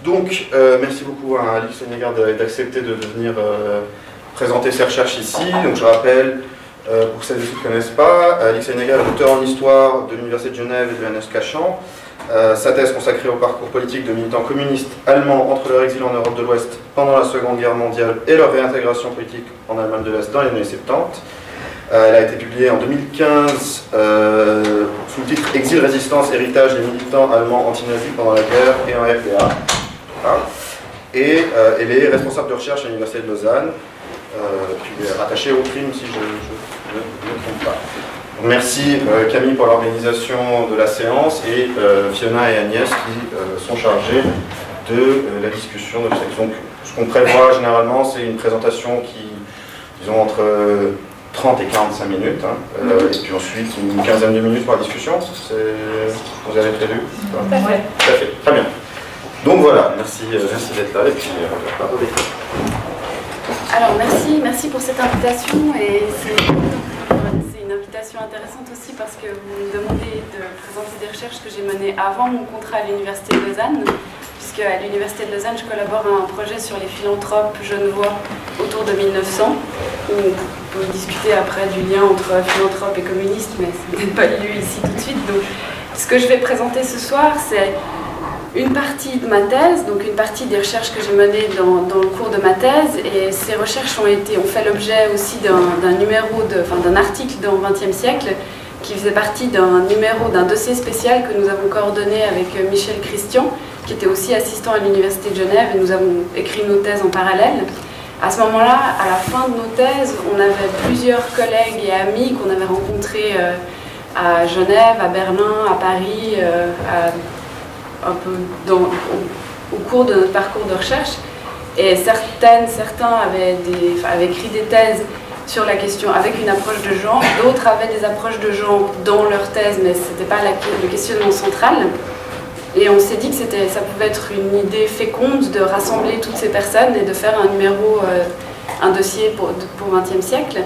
Donc, merci beaucoup à Alix Senegard d'accepter de venir présenter ses recherches ici. Donc, je rappelle, pour celles et ceux qui ne connaissent pas, Alix Senegard est docteur en histoire de l'Université de Genève et de l'ENS Cachan. Sa thèse consacrée au parcours politique de militants communistes allemands entre leur exil en Europe de l'Ouest pendant la Seconde Guerre mondiale et leur réintégration politique en Allemagne de l'Est dans les années 70. Elle a été publiée en 2015 sous le titre « Exil, résistance, héritage des militants allemands anti-nazis pendant la guerre et en RDA ». Et elle est responsable de recherche à l'Université de Lausanne, puis rattachée au crime, si je ne me trompe pas. Donc, merci Camille pour l'organisation de la séance et Fiona et Agnès qui sont chargées de la discussion de la section. Donc, ce qu'on prévoit généralement, c'est une présentation qui, disons, entre 30 et 45 minutes, et puis ensuite une quinzaine de minutes pour la discussion. Vous avez prévu? Tout à fait. Tout à fait, très bien. Donc voilà, merci d'être là, et puis alors merci pour cette invitation, et c'est une invitation intéressante aussi parce que vous me demandez de présenter des recherches que j'ai menées avant mon contrat à l'Université de Lausanne, puisque à l'Université de Lausanne je collabore à un projet sur les philanthropes genevois autour de 1900, où on peut discuter après du lien entre philanthropes et communistes, mais ce n'est pas lieu ici tout de suite. Donc ce que je vais présenter ce soir, c'est une partie de ma thèse, donc une partie des recherches que j'ai menées dans le cours de ma thèse, et ces recherches ont fait l'objet aussi d'un article dans le XXe siècle qui faisait partie d'un dossier spécial que nous avons coordonné avec Michel Christian, qui était aussi assistant à l'Université de Genève, et nous avons écrit nos thèses en parallèle. À ce moment-là, à la fin de nos thèses, on avait plusieurs collègues et amis qu'on avait rencontrés à Genève, à Berlin, à Paris, un peu au cours de notre parcours de recherche, et certains avaient écrit des thèses sur la question avec une approche de genre, d'autres avaient des approches de genre dans leur thèse, mais ce n'était pas le questionnement central. Et on s'est dit que ça pouvait être une idée féconde de rassembler toutes ces personnes et de faire un dossier pour le XXe siècle.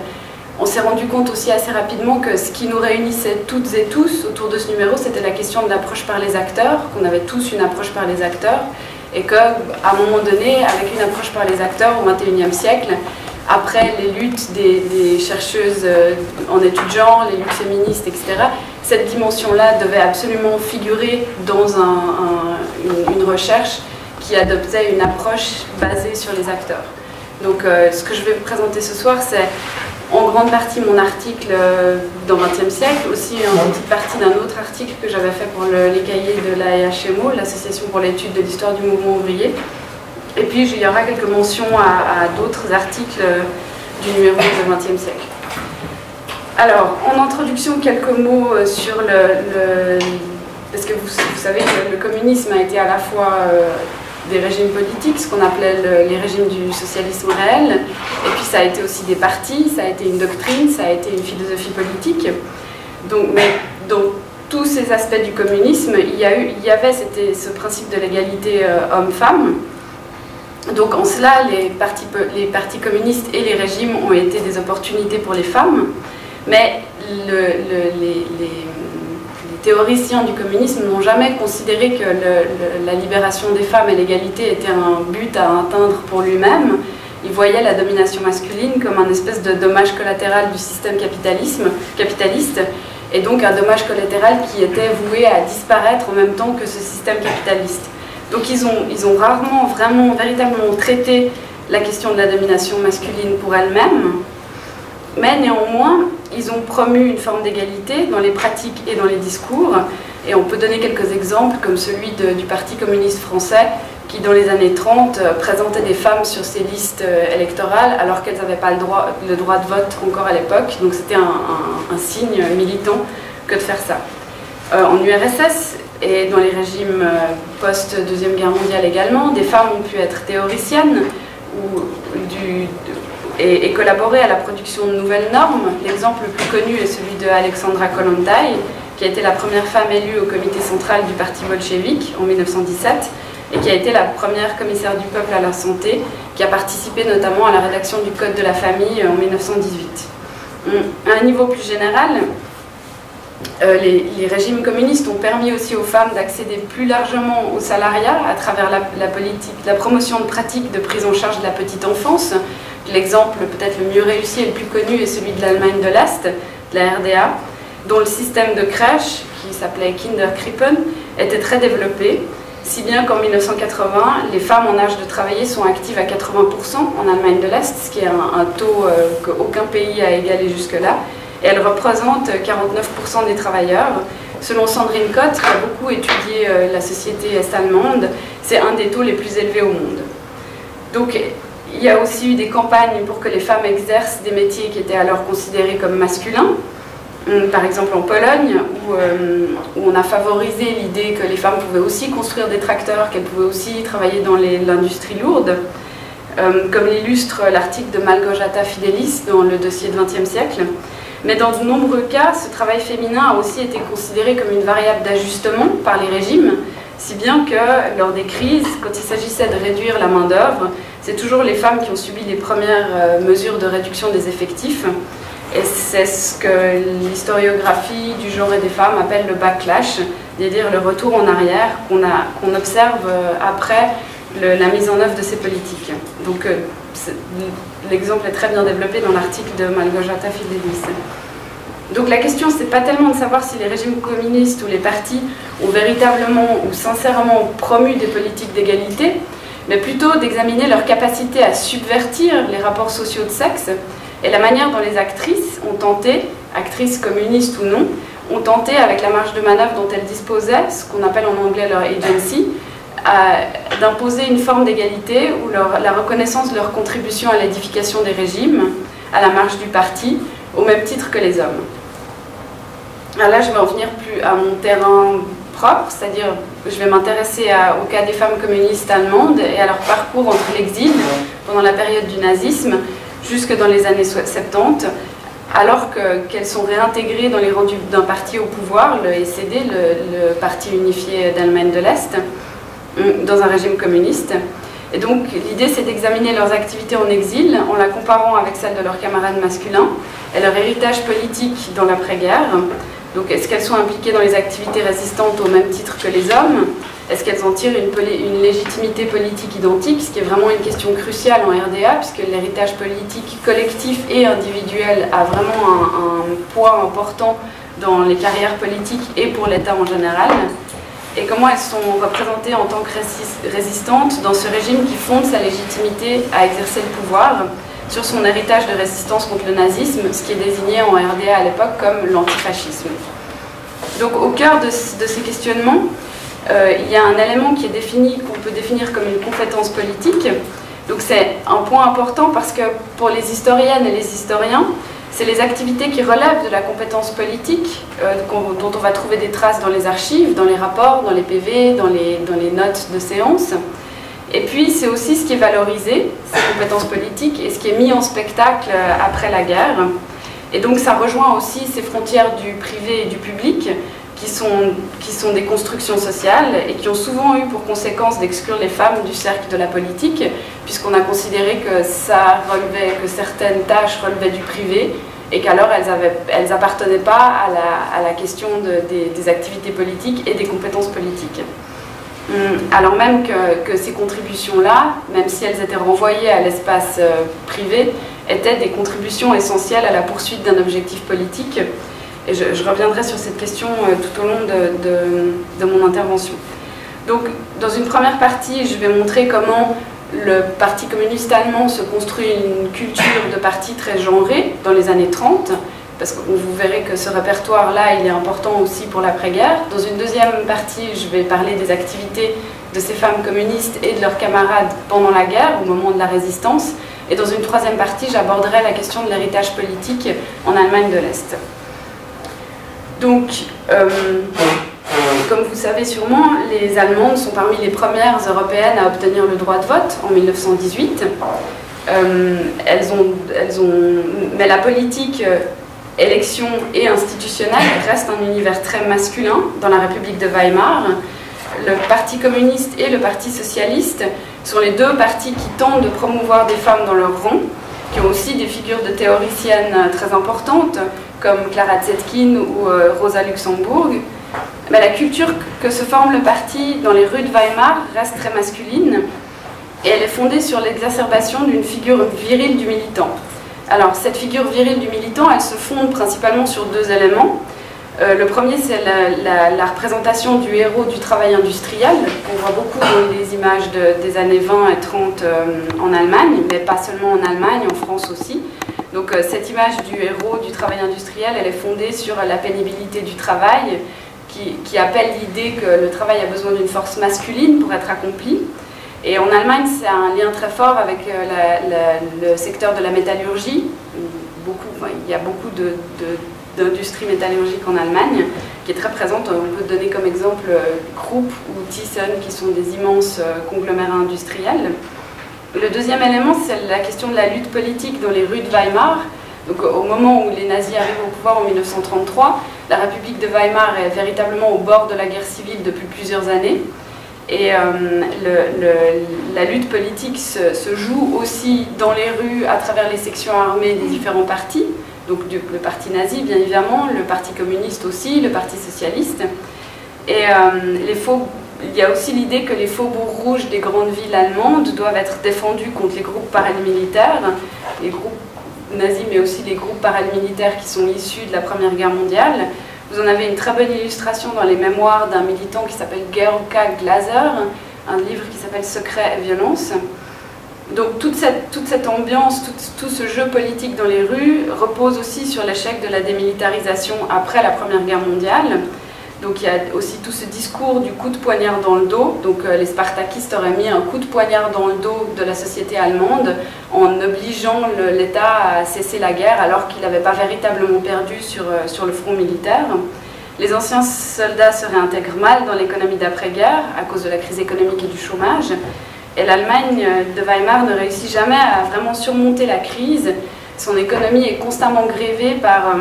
On s'est rendu compte aussi assez rapidement que ce qui nous réunissait toutes et tous autour de ce numéro, c'était la question de l'approche par les acteurs, qu'on avait tous une approche par les acteurs, et qu'à un moment donné, avec une approche par les acteurs au XXIe siècle, après les luttes des chercheuses en études genre, les luttes féministes, etc., cette dimension-là devait absolument figurer dans une recherche qui adoptait une approche basée sur les acteurs. Donc ce que je vais vous présenter ce soir, c'est en grande partie mon article dans le XXe siècle, aussi en petite partie d'un autre article que j'avais fait pour les cahiers de l'AEHMO, l'Association pour l'étude de l'histoire du mouvement ouvrier. Et puis il y aura quelques mentions à d'autres articles du numéro du XXe siècle. Alors, en introduction, quelques mots sur parce que vous savez que le communisme a été à la fois des régimes politiques, ce qu'on appelait les régimes du socialisme réel, et puis ça a été aussi des partis, ça a été une doctrine, ça a été une philosophie politique. Donc, mais dans tous ces aspects du communisme, il y avait ce principe de l'égalité homme-femme. Donc en cela, les partis communistes et les régimes ont été des opportunités pour les femmes, mais les théoriciens du communisme n'ont jamais considéré que la libération des femmes et l'égalité était un but à atteindre pour lui-même. Ils voyaient la domination masculine comme un espèce de dommage collatéral du système capitaliste, et donc un dommage collatéral qui était voué à disparaître en même temps que ce système capitaliste. Donc ils ont rarement, véritablement traité la question de la domination masculine pour elle-même, mais néanmoins, ils ont promu une forme d'égalité dans les pratiques et dans les discours, et on peut donner quelques exemples comme celui du Parti communiste français qui dans les années 30 présentait des femmes sur ses listes électorales alors qu'elles n'avaient pas le droit de vote encore à l'époque, donc c'était un signe militant que de faire ça. En URSS et dans les régimes post-Deuxième Guerre mondiale également, des femmes ont pu être théoriciennes et collaborer à la production de nouvelles normes. L'exemple le plus connu est celui de Alexandra Kollontai, qui a été la première femme élue au comité central du parti bolchevique en 1917 et qui a été la première commissaire du peuple à la santé, qui a participé notamment à la rédaction du Code de la famille en 1918. À un niveau plus général, Les régimes communistes ont permis aussi aux femmes d'accéder plus largement au salariat à travers la promotion de pratiques de prise en charge de la petite enfance. L'exemple peut-être le mieux réussi et le plus connu est celui de l'Allemagne de l'Est, de la RDA, dont le système de crèche, qui s'appelait Kinderkrippen, était très développé, si bien qu'en 1980, les femmes en âge de travailler sont actives à 80% en Allemagne de l'Est, ce qui est un taux qu'aucun pays a égalé jusque-là, et elles représentent 49% des travailleurs. Selon Sandrine Kott, qui a beaucoup étudié la société est-allemande, c'est un des taux les plus élevés au monde. Donc, il y a aussi eu des campagnes pour que les femmes exercent des métiers qui étaient alors considérés comme masculins. Par exemple en Pologne, où on a favorisé l'idée que les femmes pouvaient aussi construire des tracteurs, qu'elles pouvaient aussi travailler dans l'industrie lourde, comme l'illustre l'article de Małgorzata Fidelis dans le dossier de XXe siècle. Mais dans de nombreux cas, ce travail féminin a aussi été considéré comme une variable d'ajustement par les régimes, si bien que lors des crises, quand il s'agissait de réduire la main-d'œuvre, c'est toujours les femmes qui ont subi les premières mesures de réduction des effectifs. Et c'est ce que l'historiographie du genre et des femmes appelle le backlash, c'est-à-dire le retour en arrière qu'on observe après la mise en œuvre de ces politiques. Donc l'exemple est très bien développé dans l'article de Małgorzata Fidelis. Donc la question, c'est pas tellement de savoir si les régimes communistes ou les partis ont véritablement ou sincèrement promu des politiques d'égalité, mais plutôt d'examiner leur capacité à subvertir les rapports sociaux de sexe et la manière dont les actrices ont tenté, actrices communistes ou non, ont tenté, avec la marge de manœuvre dont elles disposaient, ce qu'on appelle en anglais leur agency, d'imposer une forme d'égalité ou la reconnaissance de leur contribution à l'édification des régimes, à la marche du parti, au même titre que les hommes. Alors là, je vais en venir plus à mon terrain propre, c'est-à-dire que je vais m'intéresser au cas des femmes communistes allemandes et à leur parcours entre l'exil pendant la période du nazisme jusque dans les années 70, alors qu'elles sont réintégrées dans les rangs d'un parti au pouvoir, le SED, le Parti unifié d'Allemagne de l'Est, dans un régime communiste. Et donc l'idée, c'est d'examiner leurs activités en exil en la comparant avec celles de leurs camarades masculins et leur héritage politique dans l'après-guerre. Donc est-ce qu'elles sont impliquées dans les activités résistantes au même titre que les hommes? Est-ce qu'elles en tirent une légitimité politique identique, ce qui est vraiment une question cruciale en RDA, puisque l'héritage politique collectif et individuel a vraiment un poids important dans les carrières politiques et pour l'État en général? Et comment elles sont représentées en tant que résistantes dans ce régime qui fonde sa légitimité à exercer le pouvoir sur son héritage de résistance contre le nazisme, ce qui est désigné en RDA à l'époque comme l'antifascisme. Donc au cœur de ces questionnements, il y a un élément qui est défini, qu'on peut définir comme une compétence politique. Donc c'est un point important parce que pour les historiennes et les historiens, c'est les activités qui relèvent de la compétence politique dont on va trouver des traces dans les archives, dans les rapports, dans les PV, dans les notes de séance. Et puis c'est aussi ce qui est valorisé, ces compétences politiques, et ce qui est mis en spectacle après la guerre. Et donc ça rejoint aussi ces frontières du privé et du public, qui sont des constructions sociales et qui ont souvent eu pour conséquence d'exclure les femmes du cercle de la politique, puisqu'on a considéré que que certaines tâches relevaient du privé et qu'alors elles n'appartenaient pas à la question des activités politiques et des compétences politiques. Alors même que ces contributions-là, même si elles étaient renvoyées à l'espace privé, étaient des contributions essentielles à la poursuite d'un objectif politique. Et je reviendrai sur cette question tout au long de mon intervention. Donc, dans une première partie, je vais montrer comment le Parti communiste allemand se construit une culture de parti très genrée dans les années 30, parce que vous verrez que ce répertoire-là, il est important aussi pour l'après-guerre. Dans une deuxième partie, je vais parler des activités de ces femmes communistes et de leurs camarades pendant la guerre, au moment de la résistance. Et dans une troisième partie, j'aborderai la question de l'héritage politique en Allemagne de l'Est. Donc, comme vous savez sûrement, les Allemandes sont parmi les premières européennes à obtenir le droit de vote en 1918. Mais la politique, élection et institutionnelle reste un univers très masculin dans la République de Weimar. Le Parti communiste et le Parti socialiste sont les deux partis qui tentent de promouvoir des femmes dans leur rang, qui ont aussi des figures de théoriciennes très importantes, comme Clara Zetkin ou Rosa Luxemburg. Mais la culture que se forme le parti dans les rues de Weimar reste très masculine, et elle est fondée sur l'exacerbation d'une figure virile du militant. Alors, cette figure virile du militant, elle se fonde principalement sur deux éléments. Le premier, c'est la représentation du héros du travail industriel, qu'on voit beaucoup dans les images des années 20 et 30 en Allemagne, mais pas seulement en Allemagne, en France aussi. Donc cette image du héros du travail industriel, elle est fondée sur la pénibilité du travail, qui appelle l'idée que le travail a besoin d'une force masculine pour être accompli. Et en Allemagne, c'est un lien très fort avec le secteur de la métallurgie. Il y a beaucoup d'industrie métallurgique en Allemagne, qui est très présente. On peut donner comme exemple Krupp ou Thyssen, qui sont des immenses conglomérats industriels. Le deuxième élément, c'est la question de la lutte politique dans les rues de Weimar. Donc, au moment où les nazis arrivent au pouvoir en 1933, la République de Weimar est véritablement au bord de la guerre civile depuis plusieurs années. Et la lutte politique se joue aussi dans les rues à travers les sections armées des différents partis. Donc le parti nazi, bien évidemment, le parti communiste aussi, le parti socialiste. Et il y a aussi l'idée que les faubourgs rouges des grandes villes allemandes doivent être défendus contre les groupes paramilitaires, les groupes nazis, mais aussi les groupes paramilitaires qui sont issus de la Première Guerre mondiale. Vous en avez une très bonne illustration dans les mémoires d'un militant qui s'appelle Georg K. Glaser, un livre qui s'appelle Secret et violence. Donc toute cette ambiance, tout ce jeu politique dans les rues repose aussi sur l'échec de la démilitarisation après la Première Guerre mondiale. Donc il y a aussi tout ce discours du coup de poignard dans le dos. Donc les spartakistes auraient mis un coup de poignard dans le dos de la société allemande en obligeant l'État à cesser la guerre alors qu'il n'avait pas véritablement perdu sur le front militaire. Les anciens soldats se réintègrent mal dans l'économie d'après-guerre à cause de la crise économique et du chômage. Et l'Allemagne de Weimar ne réussit jamais à vraiment surmonter la crise. Son économie est constamment grévée par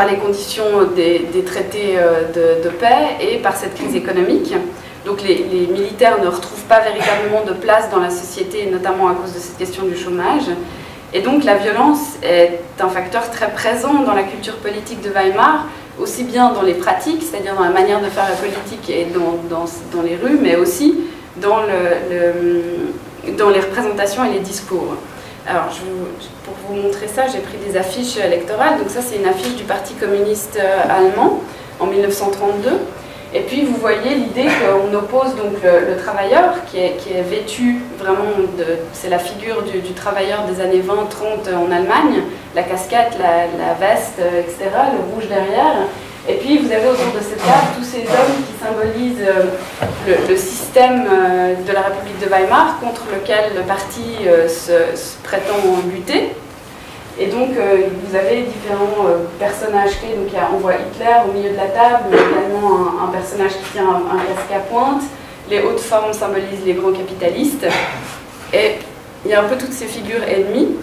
les conditions des traités de paix et par cette crise économique. Donc les militaires ne retrouvent pas véritablement de place dans la société, notamment à cause de cette question du chômage. Et donc la violence est un facteur très présent dans la culture politique de Weimar, aussi bien dans les pratiques, c'est-à-dire dans la manière de faire la politique et dans les rues, mais aussi dans les représentations et les discours. Alors, pour vous montrer ça, j'ai pris des affiches électorales. Donc ça, c'est une affiche du Parti communiste allemand en 1932. Et puis, vous voyez l'idée qu'on oppose donc le travailleur, qui est vêtu vraiment, c'est la figure du travailleur des années 20-30 en Allemagne, la casquette, la veste, etc., le rouge derrière. Et puis, vous avez autour de cette table tous ces hommes qui symbolisent le système de la République de Weimar contre lequel le parti se prétend lutter. Et donc, vous avez différents personnages clés. Donc, on voit Hitler au milieu de la table, également un personnage qui tient un casque à pointe. Les hautes formes symbolisent les grands capitalistes. Et il y a un peu toutes ces figures ennemies.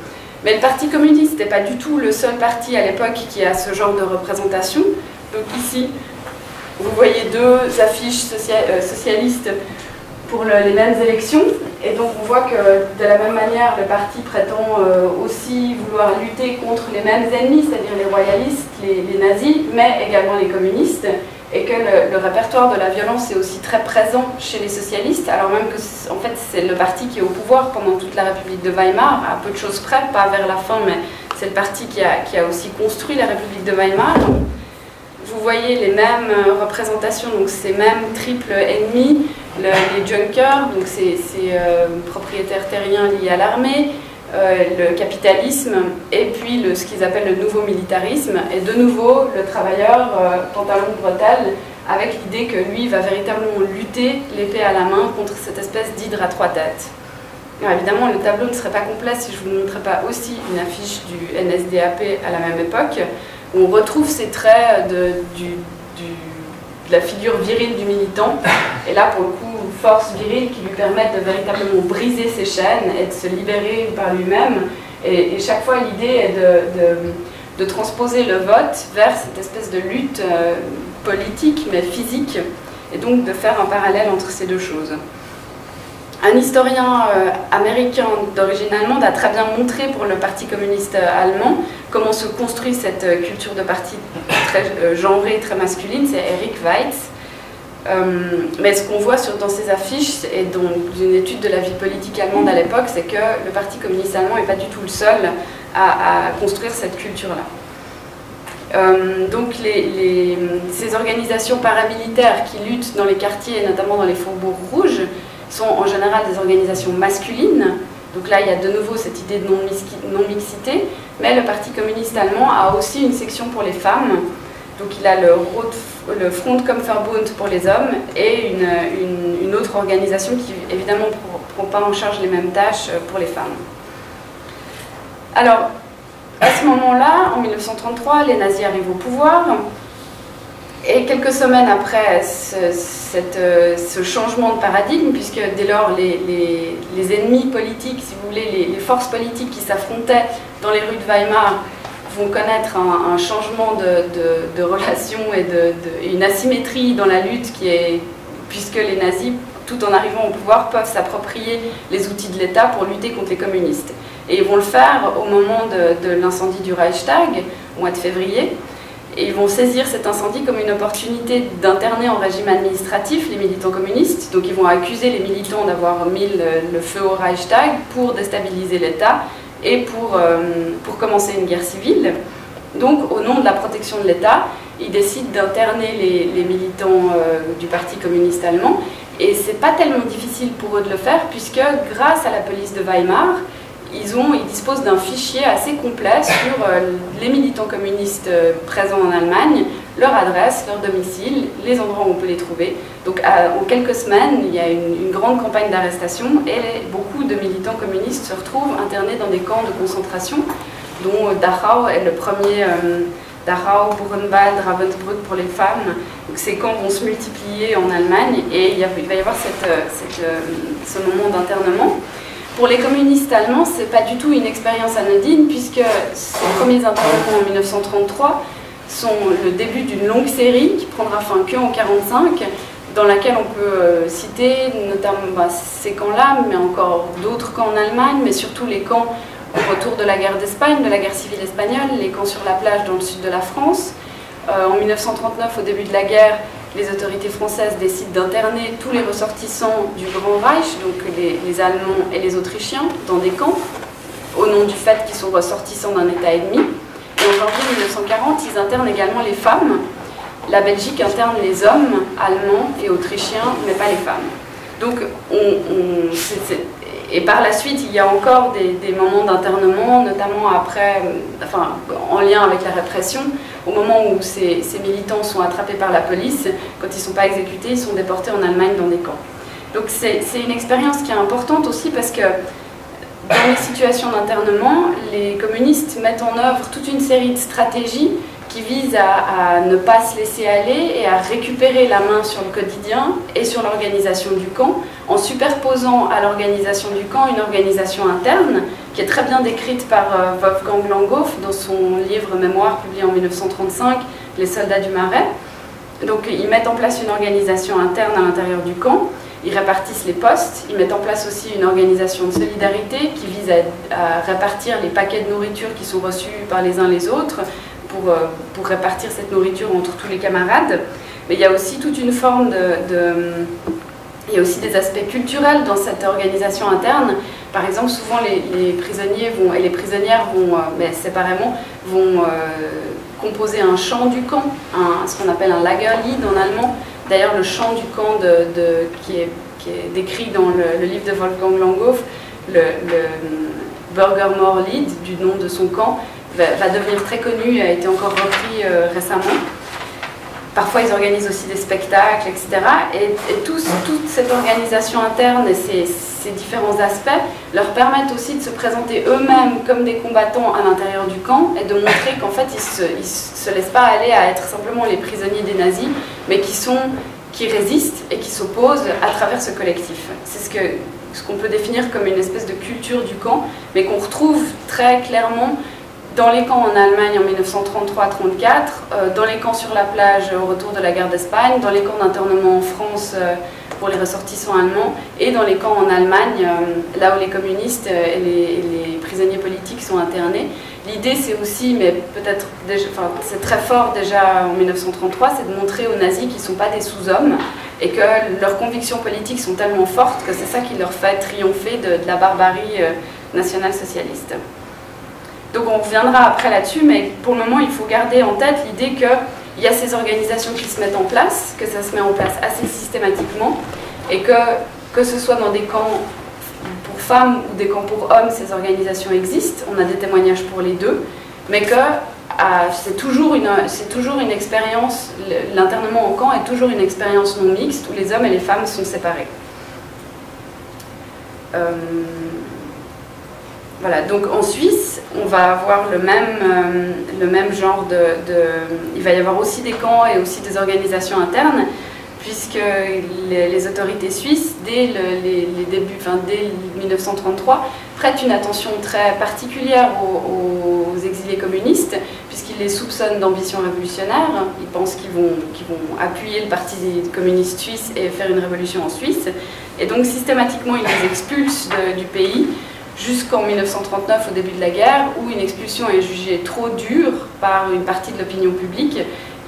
Mais le Parti communiste n'est pas du tout le seul parti à l'époque qui a ce genre de représentation. Donc ici, vous voyez deux affiches socialistes pour les mêmes élections. Et donc on voit que de la même manière, le parti prétend aussi vouloir lutter contre les mêmes ennemis, c'est-à-dire les royalistes, les nazis, mais également les communistes. Et que le répertoire de la violence est aussi très présent chez les socialistes, alors même que en fait, c'est le parti qui est au pouvoir pendant toute la République de Weimar, à peu de choses près, pas vers la fin, mais c'est le parti qui a aussi construit la République de Weimar. Vous voyez les mêmes représentations, donc ces mêmes triples ennemis, les junkers, donc ces propriétaires terriens liés à l'armée, le capitalisme, et puis ce qu'ils appellent le nouveau militarisme, et de nouveau le travailleur pantalon de bretelles, avec l'idée que lui va véritablement lutter l'épée à la main contre cette espèce d'hydre à trois têtes. Alors, évidemment, le tableau ne serait pas complet si je ne vous montrais pas aussi une affiche du NSDAP à la même époque, où on retrouve ces traits de la figure virile du militant, et là pour le coup force virile qui lui permettent de véritablement briser ses chaînes et de se libérer par lui-même, et chaque fois l'idée est de transposer le vote vers cette espèce de lutte politique mais physique, et donc de faire un parallèle entre ces deux choses. Un historien américain d'origine allemande a très bien montré pour le Parti communiste allemand comment se construit cette culture de parti très genrée, très masculine, c'est Eric Weitz. Mais ce qu'on voit dans ces affiches et dans une étude de la vie politique allemande à l'époque, c'est que le Parti communiste allemand n'est pas du tout le seul à construire cette culture-là. Donc ces organisations paramilitaires qui luttent dans les quartiers, et notamment dans les faubourgs rouges, sont en général des organisations masculines. Donc là, il y a de nouveau cette idée de non-mixité, mais le Parti communiste allemand a aussi une section pour les femmes. Donc il a le Front-Kampfverbund pour les hommes et une autre organisation qui, évidemment, ne prend pas en charge les mêmes tâches pour les femmes. Alors, à ce moment-là, en 1933, les nazis arrivent au pouvoir. Et quelques semaines après ce changement de paradigme, puisque dès lors les ennemis politiques, si vous voulez, les forces politiques qui s'affrontaient dans les rues de Weimar vont connaître un changement de relations et une asymétrie dans la lutte puisque les nazis, tout en arrivant au pouvoir, peuvent s'approprier les outils de l'État pour lutter contre les communistes. Et ils vont le faire au moment de l'incendie du Reichstag, au mois de février. Et ils vont saisir cet incendie comme une opportunité d'interner en régime administratif les militants communistes. Donc ils vont accuser les militants d'avoir mis le feu au Reichstag pour déstabiliser l'État et pour commencer une guerre civile. Donc au nom de la protection de l'État, ils décident d'interner les militants du Parti communiste allemand. Et c'est pas tellement difficile pour eux de le faire puisque grâce à la police de Weimar, ils disposent d'un fichier assez complet sur les militants communistes présents en Allemagne, leur adresse, leur domicile, les endroits où on peut les trouver. Donc en quelques semaines, il y a une grande campagne d'arrestation et beaucoup de militants communistes se retrouvent internés dans des camps de concentration, dont Dachau est le premier, Dachau, Buchenwald, Ravensbrück pour les femmes. Donc ces camps vont se multiplier en Allemagne et il va y avoir ce moment d'internement. Pour les communistes allemands, ce n'est pas du tout une expérience anodine, puisque ces premiers internements en 1933 sont le début d'une longue série qui prendra fin qu'en 1945, dans laquelle on peut citer notamment ces camps-là, mais encore d'autres camps en Allemagne, mais surtout les camps au retour de la guerre d'Espagne, de la guerre civile espagnole, les camps sur la plage dans le sud de la France. En 1939, au début de la guerre, les autorités françaises décident d'interner tous les ressortissants du Grand Reich, donc les Allemands et les Autrichiens, dans des camps, au nom du fait qu'ils sont ressortissants d'un État ennemi. Et en janvier 1940, ils internent également les femmes. La Belgique interne les hommes allemands et autrichiens, mais pas les femmes. Donc, et par la suite, il y a encore des moments d'internement, notamment après, en lien avec la répression, au moment où ces militants sont attrapés par la police, quand ils ne sont pas exécutés, ils sont déportés en Allemagne dans des camps. Donc c'est une expérience qui est importante aussi parce que dans les situations d'internement, les communistes mettent en œuvre toute une série de stratégies qui visent à ne pas se laisser aller et à récupérer la main sur le quotidien et sur l'organisation du camp, en superposant à l'organisation du camp une organisation interne qui est très bien décrite par Wolfgang Langhoff dans son livre mémoire publié en 1935, Les soldats du Marais. Donc ils mettent en place une organisation interne à l'intérieur du camp, ils répartissent les postes, ils mettent en place aussi une organisation de solidarité qui vise à répartir les paquets de nourriture qui sont reçus par les uns les autres pour répartir cette nourriture entre tous les camarades. Mais il y a aussi toute une forme il y a aussi des aspects culturels dans cette organisation interne. Par exemple, souvent les prisonniers et les prisonnières mais séparément, vont composer un chant du camp, ce qu'on appelle un Lagerlied en allemand. D'ailleurs, le chant du camp qui est décrit dans le livre de Wolfgang Langhoff, le Bürgermoorlied, du nom de son camp, va devenir très connu et a été encore repris récemment. Parfois, ils organisent aussi des spectacles, etc. Et toute cette organisation interne et ces différents aspects leur permettent aussi de se présenter eux-mêmes comme des combattants à l'intérieur du camp et de montrer qu'en fait, ils ne se laissent pas aller à être simplement les prisonniers des nazis, mais qui résistent et qui s'opposent à travers ce collectif. C'est ce qu'on peut définir comme une espèce de culture du camp, mais qu'on retrouve très clairement dans les camps en Allemagne en 1933-34, dans les camps sur la plage au retour de la guerre d'Espagne, dans les camps d'internement en France pour les ressortissants allemands et dans les camps en Allemagne, là où les communistes et les prisonniers politiques sont internés. L'idée, c'est aussi, mais peut-être, enfin, c'est très fort déjà en 1933, c'est de montrer aux nazis qu'ils ne sont pas des sous-hommes et que leurs convictions politiques sont tellement fortes que c'est ça qui leur fait triompher de la barbarie nationale-socialiste. Donc on reviendra après là-dessus, mais pour le moment, il faut garder en tête l'idée qu'il y a ces organisations qui se mettent en place, que ça se met en place assez systématiquement, et que ce soit dans des camps pour femmes ou des camps pour hommes, ces organisations existent, on a des témoignages pour les deux, mais que c'est toujours une expérience, l'internement en camp est toujours une expérience non mixte où les hommes et les femmes sont séparés. Voilà, donc en Suisse, on va avoir le même genre il va y avoir aussi des camps et aussi des organisations internes, puisque les autorités suisses, dès 1933, prêtent une attention très particulière aux exilés communistes, puisqu'ils les soupçonnent d'ambition révolutionnaire. Ils pensent qu'ils vont appuyer le parti communiste suisse et faire une révolution en Suisse. Et donc systématiquement, ils les expulsent du pays, jusqu'en 1939, au début de la guerre, où une expulsion est jugée trop dure par une partie de l'opinion publique,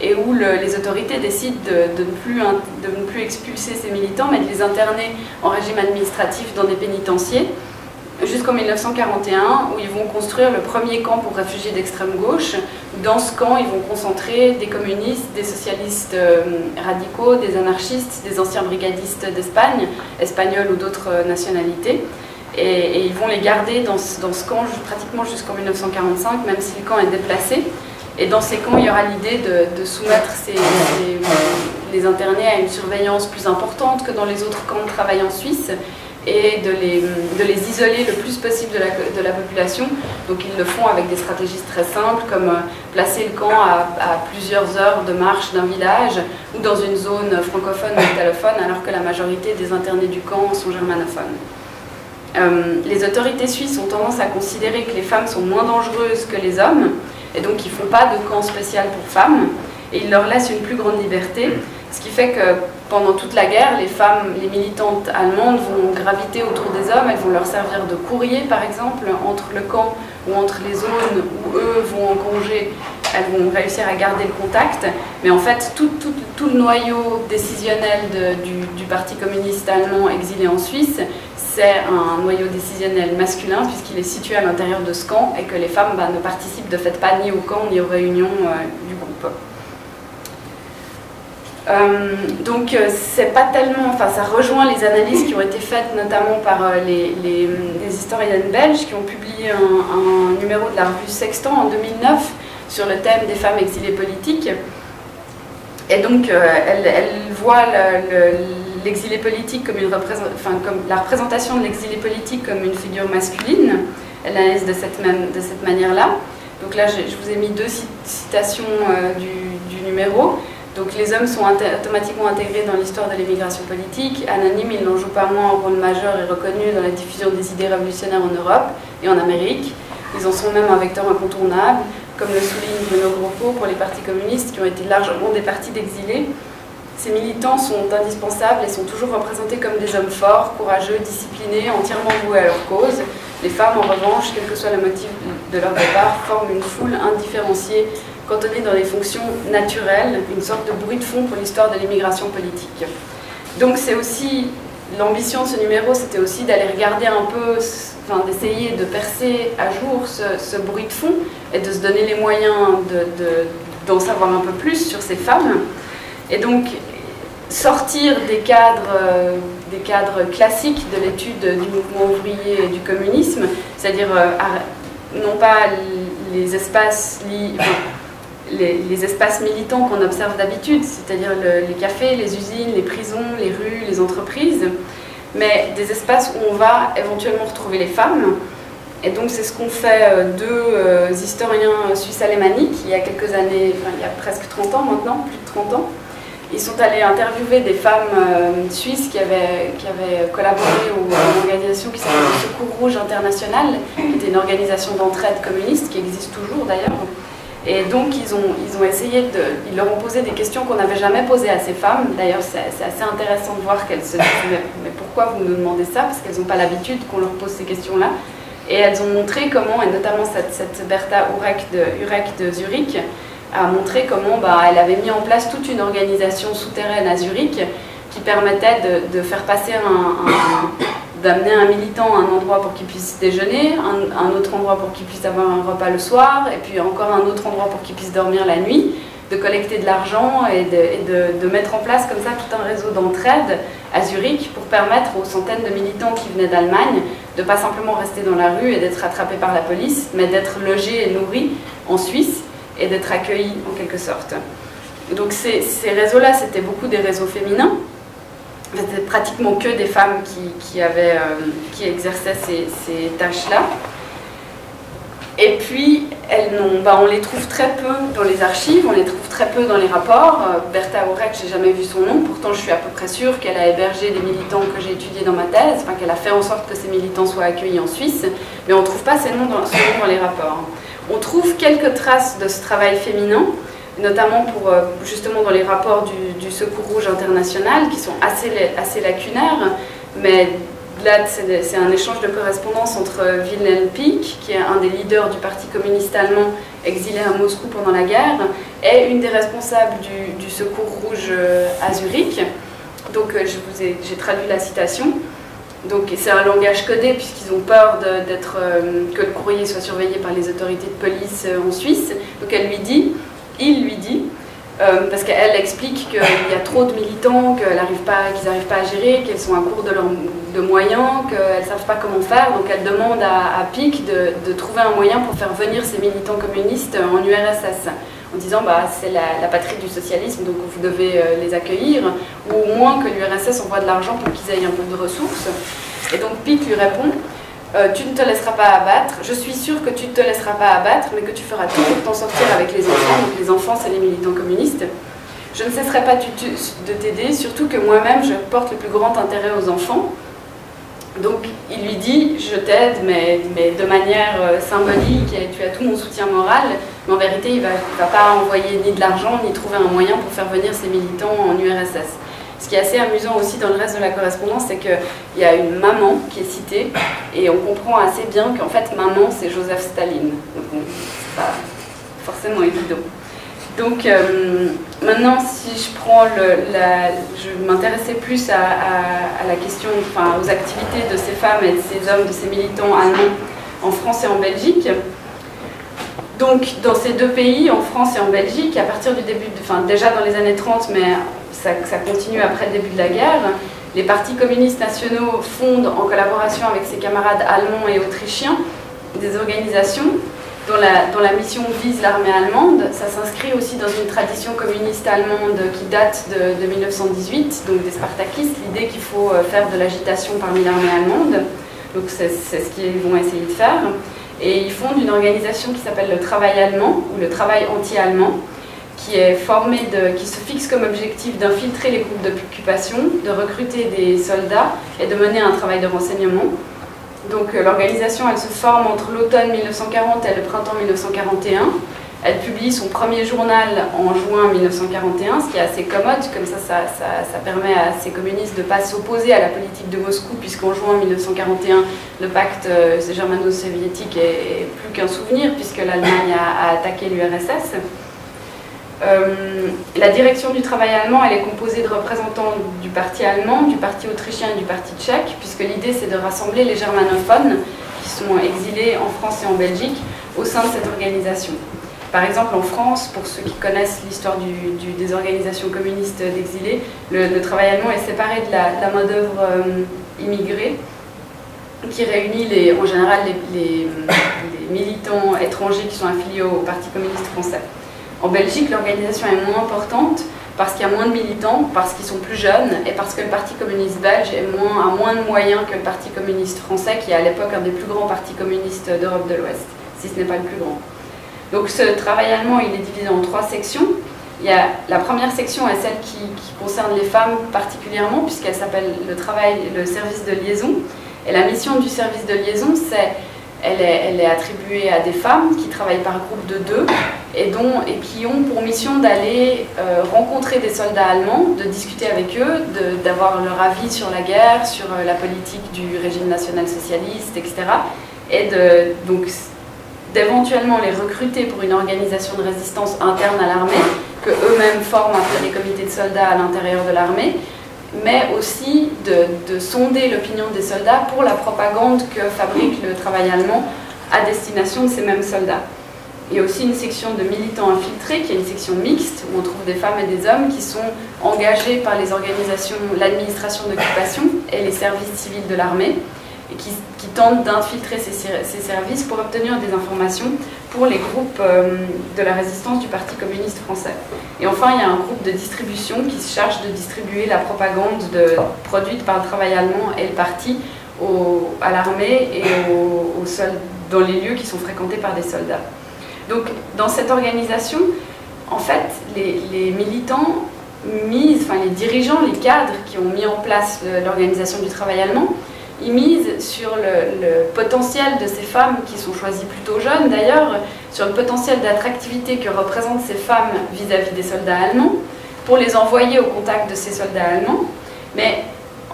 et où les autorités décident de ne plus expulser ces militants, mais de les interner en régime administratif dans des pénitenciers, jusqu'en 1941, où ils vont construire le premier camp pour réfugiés d'extrême gauche. Dans ce camp, ils vont concentrer des communistes, des socialistes radicaux, des anarchistes, des anciens brigadistes d'Espagne, espagnols ou d'autres nationalités. Et ils vont les garder dans ce camp pratiquement jusqu'en 1945, même si le camp est déplacé. Et dans ces camps, il y aura l'idée de soumettre les internés à une surveillance plus importante que dans les autres camps de travail en Suisse, et de les isoler le plus possible de la population. Donc ils le font avec des stratégies très simples, comme placer le camp à plusieurs heures de marche d'un village, ou dans une zone francophone ou italophone, alors que la majorité des internés du camp sont germanophones. Les autorités suisses ont tendance à considérer que les femmes sont moins dangereuses que les hommes, et donc ils ne font pas de camp spécial pour femmes, et ils leur laissent une plus grande liberté, ce qui fait que pendant toute la guerre, les militantes allemandes vont graviter autour des hommes, elles vont leur servir de courrier par exemple, entre le camp ou entre les zones où eux vont en congé, elles vont réussir à garder le contact, mais en fait tout le noyau décisionnel du Parti communiste allemand exilé en Suisse, c'est un noyau décisionnel masculin puisqu'il est situé à l'intérieur de ce camp et que les femmes ne participent de fait pas ni au camp ni aux réunions du groupe. Donc c'est pas tellement, enfin ça rejoint les analyses qui ont été faites notamment par les historiennes belges qui ont publié un numéro de la revue Sextant en 2009 sur le thème des femmes exilées politiques. Et donc elle voit l'exilé politique comme la représentation de l'exilé politique comme une figure masculine. Elle l'analyse de cette manière-là. Donc là, je vous ai mis deux citations du numéro. Donc les hommes sont automatiquement intégrés dans l'histoire de l'émigration politique. Anonymes, ils n'en jouent pas moins un rôle majeur et reconnu dans la diffusion des idées révolutionnaires en Europe et en Amérique. Ils en sont même un vecteur incontournable, comme le souligne Bruno Grospo pour les partis communistes qui ont été largement des partis d'exilés. Ces militants sont indispensables et sont toujours représentés comme des hommes forts, courageux, disciplinés, entièrement voués à leur cause. Les femmes, en revanche, quel que soit le motif de leur départ, forment une foule indifférenciée, cantonnée dans des fonctions naturelles, une sorte de bruit de fond pour l'histoire de l'immigration politique. Donc c'est aussi, l'ambition de ce numéro, c'était aussi d'aller regarder un peu, d'essayer de percer à jour ce bruit de fond et de se donner les moyens d'en savoir un peu plus sur ces femmes. Et donc, sortir des cadres classiques de l'étude du mouvement ouvrier et du communisme, c'est-à-dire non pas les espaces militants qu'on observe d'habitude, c'est-à-dire les cafés, les usines, les prisons, les rues, les entreprises, mais des espaces où on va éventuellement retrouver les femmes. Et donc c'est ce qu'ont fait deux historiens suisses-alémaniques il y a quelques années, il y a presque 30 ans maintenant, plus de 30 ans. Ils sont allés interviewer des femmes suisses qui avaient collaboré à une organisation qui s'appelle le Secours Rouge International, qui était une organisation d'entraide communiste, qui existe toujours d'ailleurs. Et donc ils ont essayé ils leur ont posé des questions qu'on n'avait jamais posées à ces femmes. D'ailleurs c'est assez intéressant de voir qu'elles se disent mais pourquoi vous nous demandez ça? Parce qu'elles n'ont pas l'habitude qu'on leur pose ces questions-là. Et elles ont montré comment, et notamment cette Berta Urek de Zurich, a montré comment elle avait mis en place toute une organisation souterraine à Zurich qui permettait de faire passer d'amener un militant à un endroit pour qu'il puisse déjeuner, un autre endroit pour qu'il puisse avoir un repas le soir, et puis encore un autre endroit pour qu'il puisse dormir la nuit, de collecter de l'argent et de mettre en place comme ça tout un réseau d'entraide à Zurich pour permettre aux centaines de militants qui venaient d'Allemagne de ne pas simplement rester dans la rue et d'être attrapés par la police, mais d'être logés et nourris en Suisse et d'être accueillis en quelque sorte. Donc ces réseaux-là, c'était beaucoup des réseaux féminins. C'était pratiquement que des femmes qui exerçaient ces tâches-là. Et puis, on les trouve très peu dans les archives, on les trouve très peu dans les rapports. Berta Urek, j'ai jamais vu son nom, pourtant je suis à peu près sûre qu'elle a hébergé des militants que j'ai étudiés dans ma thèse, enfin qu'elle a fait en sorte que ces militants soient accueillis en Suisse, mais on ne trouve pas son nom dans les rapports. On trouve quelques traces de ce travail féminin, notamment justement dans les rapports du Secours Rouge International, qui sont assez lacunaires, mais là c'est un échange de correspondance entre Wilhelm Pieck, qui est un des leaders du Parti communiste allemand exilé à Moscou pendant la guerre, et une des responsables du Secours Rouge à Zurich. Donc j'ai traduit la citation. Donc c'est un langage codé puisqu'ils ont peur que le courrier soit surveillé par les autorités de police en Suisse. Donc il lui dit, parce qu'elle explique qu'il y a trop de militants, qu'ils n'arrivent pas à gérer, qu'elles sont à court de moyens, qu'elles ne savent pas comment faire. Donc elle demande à Pieck de trouver un moyen pour faire venir ces militants communistes en URSS, en disant c'est la patrie du socialisme, donc vous devez les accueillir, ou au moins que l'URSS envoie de l'argent pour qu'ils aient un peu de ressources. Et donc Pieck lui répond: tu ne te laisseras pas abattre, je suis sûre que tu ne te laisseras pas abattre, mais que tu feras tout pour t'en sortir avec les enfants. Donc les enfants, c'est les militants communistes. Je ne cesserai pas de t'aider, surtout que moi-même, je porte le plus grand intérêt aux enfants. Donc il lui dit: je t'aide, mais de manière symbolique, et tu as tout mon soutien moral, mais en vérité, il ne va pas envoyer ni de l'argent, ni trouver un moyen pour faire venir ces militants en URSS. Ce qui est assez amusant aussi dans le reste de la correspondance, c'est qu'il y a une maman qui est citée, et on comprend assez bien qu'en fait, maman, c'est Joseph Staline. Donc, c'est pas forcément évident. Donc, maintenant, si je prends je m'intéressais plus à la question, enfin, aux activités de ces femmes et de ces hommes, de ces militants allemands en France et en Belgique. Donc, dans ces deux pays, en France et en Belgique, à partir du début, déjà dans les années 30, mais ça continue après le début de la guerre, les partis communistes nationaux fondent, en collaboration avec ses camarades allemands et autrichiens, des organisations dont la mission vise l'armée allemande. Ça s'inscrit aussi dans une tradition communiste allemande qui date de 1918, donc des spartakistes, l'idée qu'il faut faire de l'agitation parmi l'armée allemande. Donc c'est ce qu'ils vont essayer de faire. Et ils fondent une organisation qui s'appelle le Travail allemand, ou le Travail anti-allemand, qui se fixe comme objectif d'infiltrer les groupes d'occupation, de recruter des soldats et de mener un travail de renseignement. Donc l'organisation, elle se forme entre l'automne 1940 et le printemps 1941. Elle publie son premier journal en juin 1941, ce qui est assez commode, comme ça permet à ces communistes de ne pas s'opposer à la politique de Moscou, puisqu'en juin 1941, le pacte germano-soviétique est plus qu'un souvenir, puisque l'Allemagne a attaqué l'URSS. La direction du travail allemand, elle est composée de représentants du parti allemand, du parti autrichien et du parti tchèque, puisque l'idée c'est de rassembler les germanophones qui sont exilés en France et en Belgique au sein de cette organisation. Par exemple, en France, pour ceux qui connaissent l'histoire des organisations communistes d'exilés, le travail allemand est séparé de la main-d'œuvre immigrée, qui réunit en général les militants étrangers qui sont affiliés au Parti communiste français. En Belgique, l'organisation est moins importante parce qu'il y a moins de militants, parce qu'ils sont plus jeunes et parce que le Parti communiste belge a moins de moyens que le Parti communiste français, qui est à l'époque un des plus grands partis communistes d'Europe de l'Ouest, si ce n'est pas le plus grand. Donc ce travail allemand, il est divisé en 3 sections. La première section est celle qui concerne les femmes particulièrement, puisqu'elle s'appelle le service de liaison. Et la mission du service de liaison, c'est elle est attribuée à des femmes qui travaillent par groupe de 2 et qui ont pour mission d'aller rencontrer des soldats allemands, de discuter avec eux, d'avoir leur avis sur la guerre, sur la politique du régime national-socialiste, etc. Et donc d'éventuellement les recruter pour une organisation de résistance interne à l'armée, que eux-mêmes forment un peu des comités de soldats à l'intérieur de l'armée, mais aussi de sonder l'opinion des soldats pour la propagande que fabrique le travail allemand à destination de ces mêmes soldats. Il y a aussi une section de militants infiltrés, qui est une section mixte, où on trouve des femmes et des hommes qui sont engagés par les organisations, l'administration d'occupation et les services civils de l'armée, et qui tentent d'infiltrer ces services pour obtenir des informations pour les groupes de la résistance du Parti communiste français. Et enfin, il y a un groupe de distribution qui se charge de distribuer la propagande produite par le travail allemand et le parti à l'armée et dans les lieux qui sont fréquentés par des soldats. Donc, dans cette organisation, en fait, les militants les dirigeants, les cadres qui ont mis en place l'organisation du travail allemand, ils misent sur le potentiel de ces femmes qui sont choisies plutôt jeunes d'ailleurs, sur le potentiel d'attractivité que représentent ces femmes vis-à-vis des soldats allemands, pour les envoyer au contact de ces soldats allemands. Mais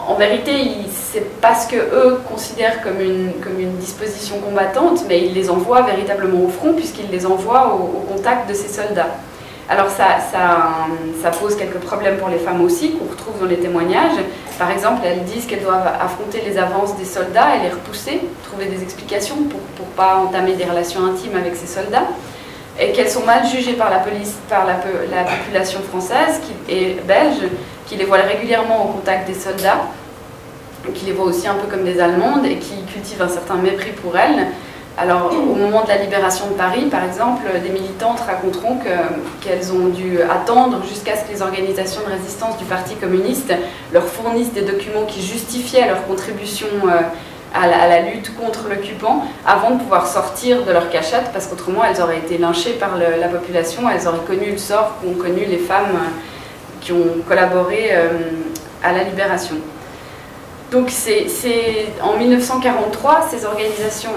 en vérité, c'est pas ce qu'eux considèrent comme une disposition combattante, mais ils les envoient véritablement au front, puisqu'ils les envoient au contact de ces soldats. Alors ça pose quelques problèmes pour les femmes aussi, qu'on retrouve dans les témoignages. Par exemple, elles disent qu'elles doivent affronter les avances des soldats et les repousser, trouver des explications pour ne pas entamer des relations intimes avec ces soldats, et qu'elles sont mal jugées par la police, par la population française et belge, qui les voit régulièrement au contact des soldats, qui les voit aussi un peu comme des Allemandes et qui cultivent un certain mépris pour elles. Alors, au moment de la libération de Paris, par exemple, des militantes raconteront qu'elles ont dû attendre jusqu'à ce que les organisations de résistance du Parti communiste leur fournissent des documents qui justifiaient leur contribution à la lutte contre l'occupant avant de pouvoir sortir de leur cachette, parce qu'autrement elles auraient été lynchées par la population, elles auraient connu le sort qu'ont connu les femmes qui ont collaboré à la libération. Donc c'est en 1943, cette organisation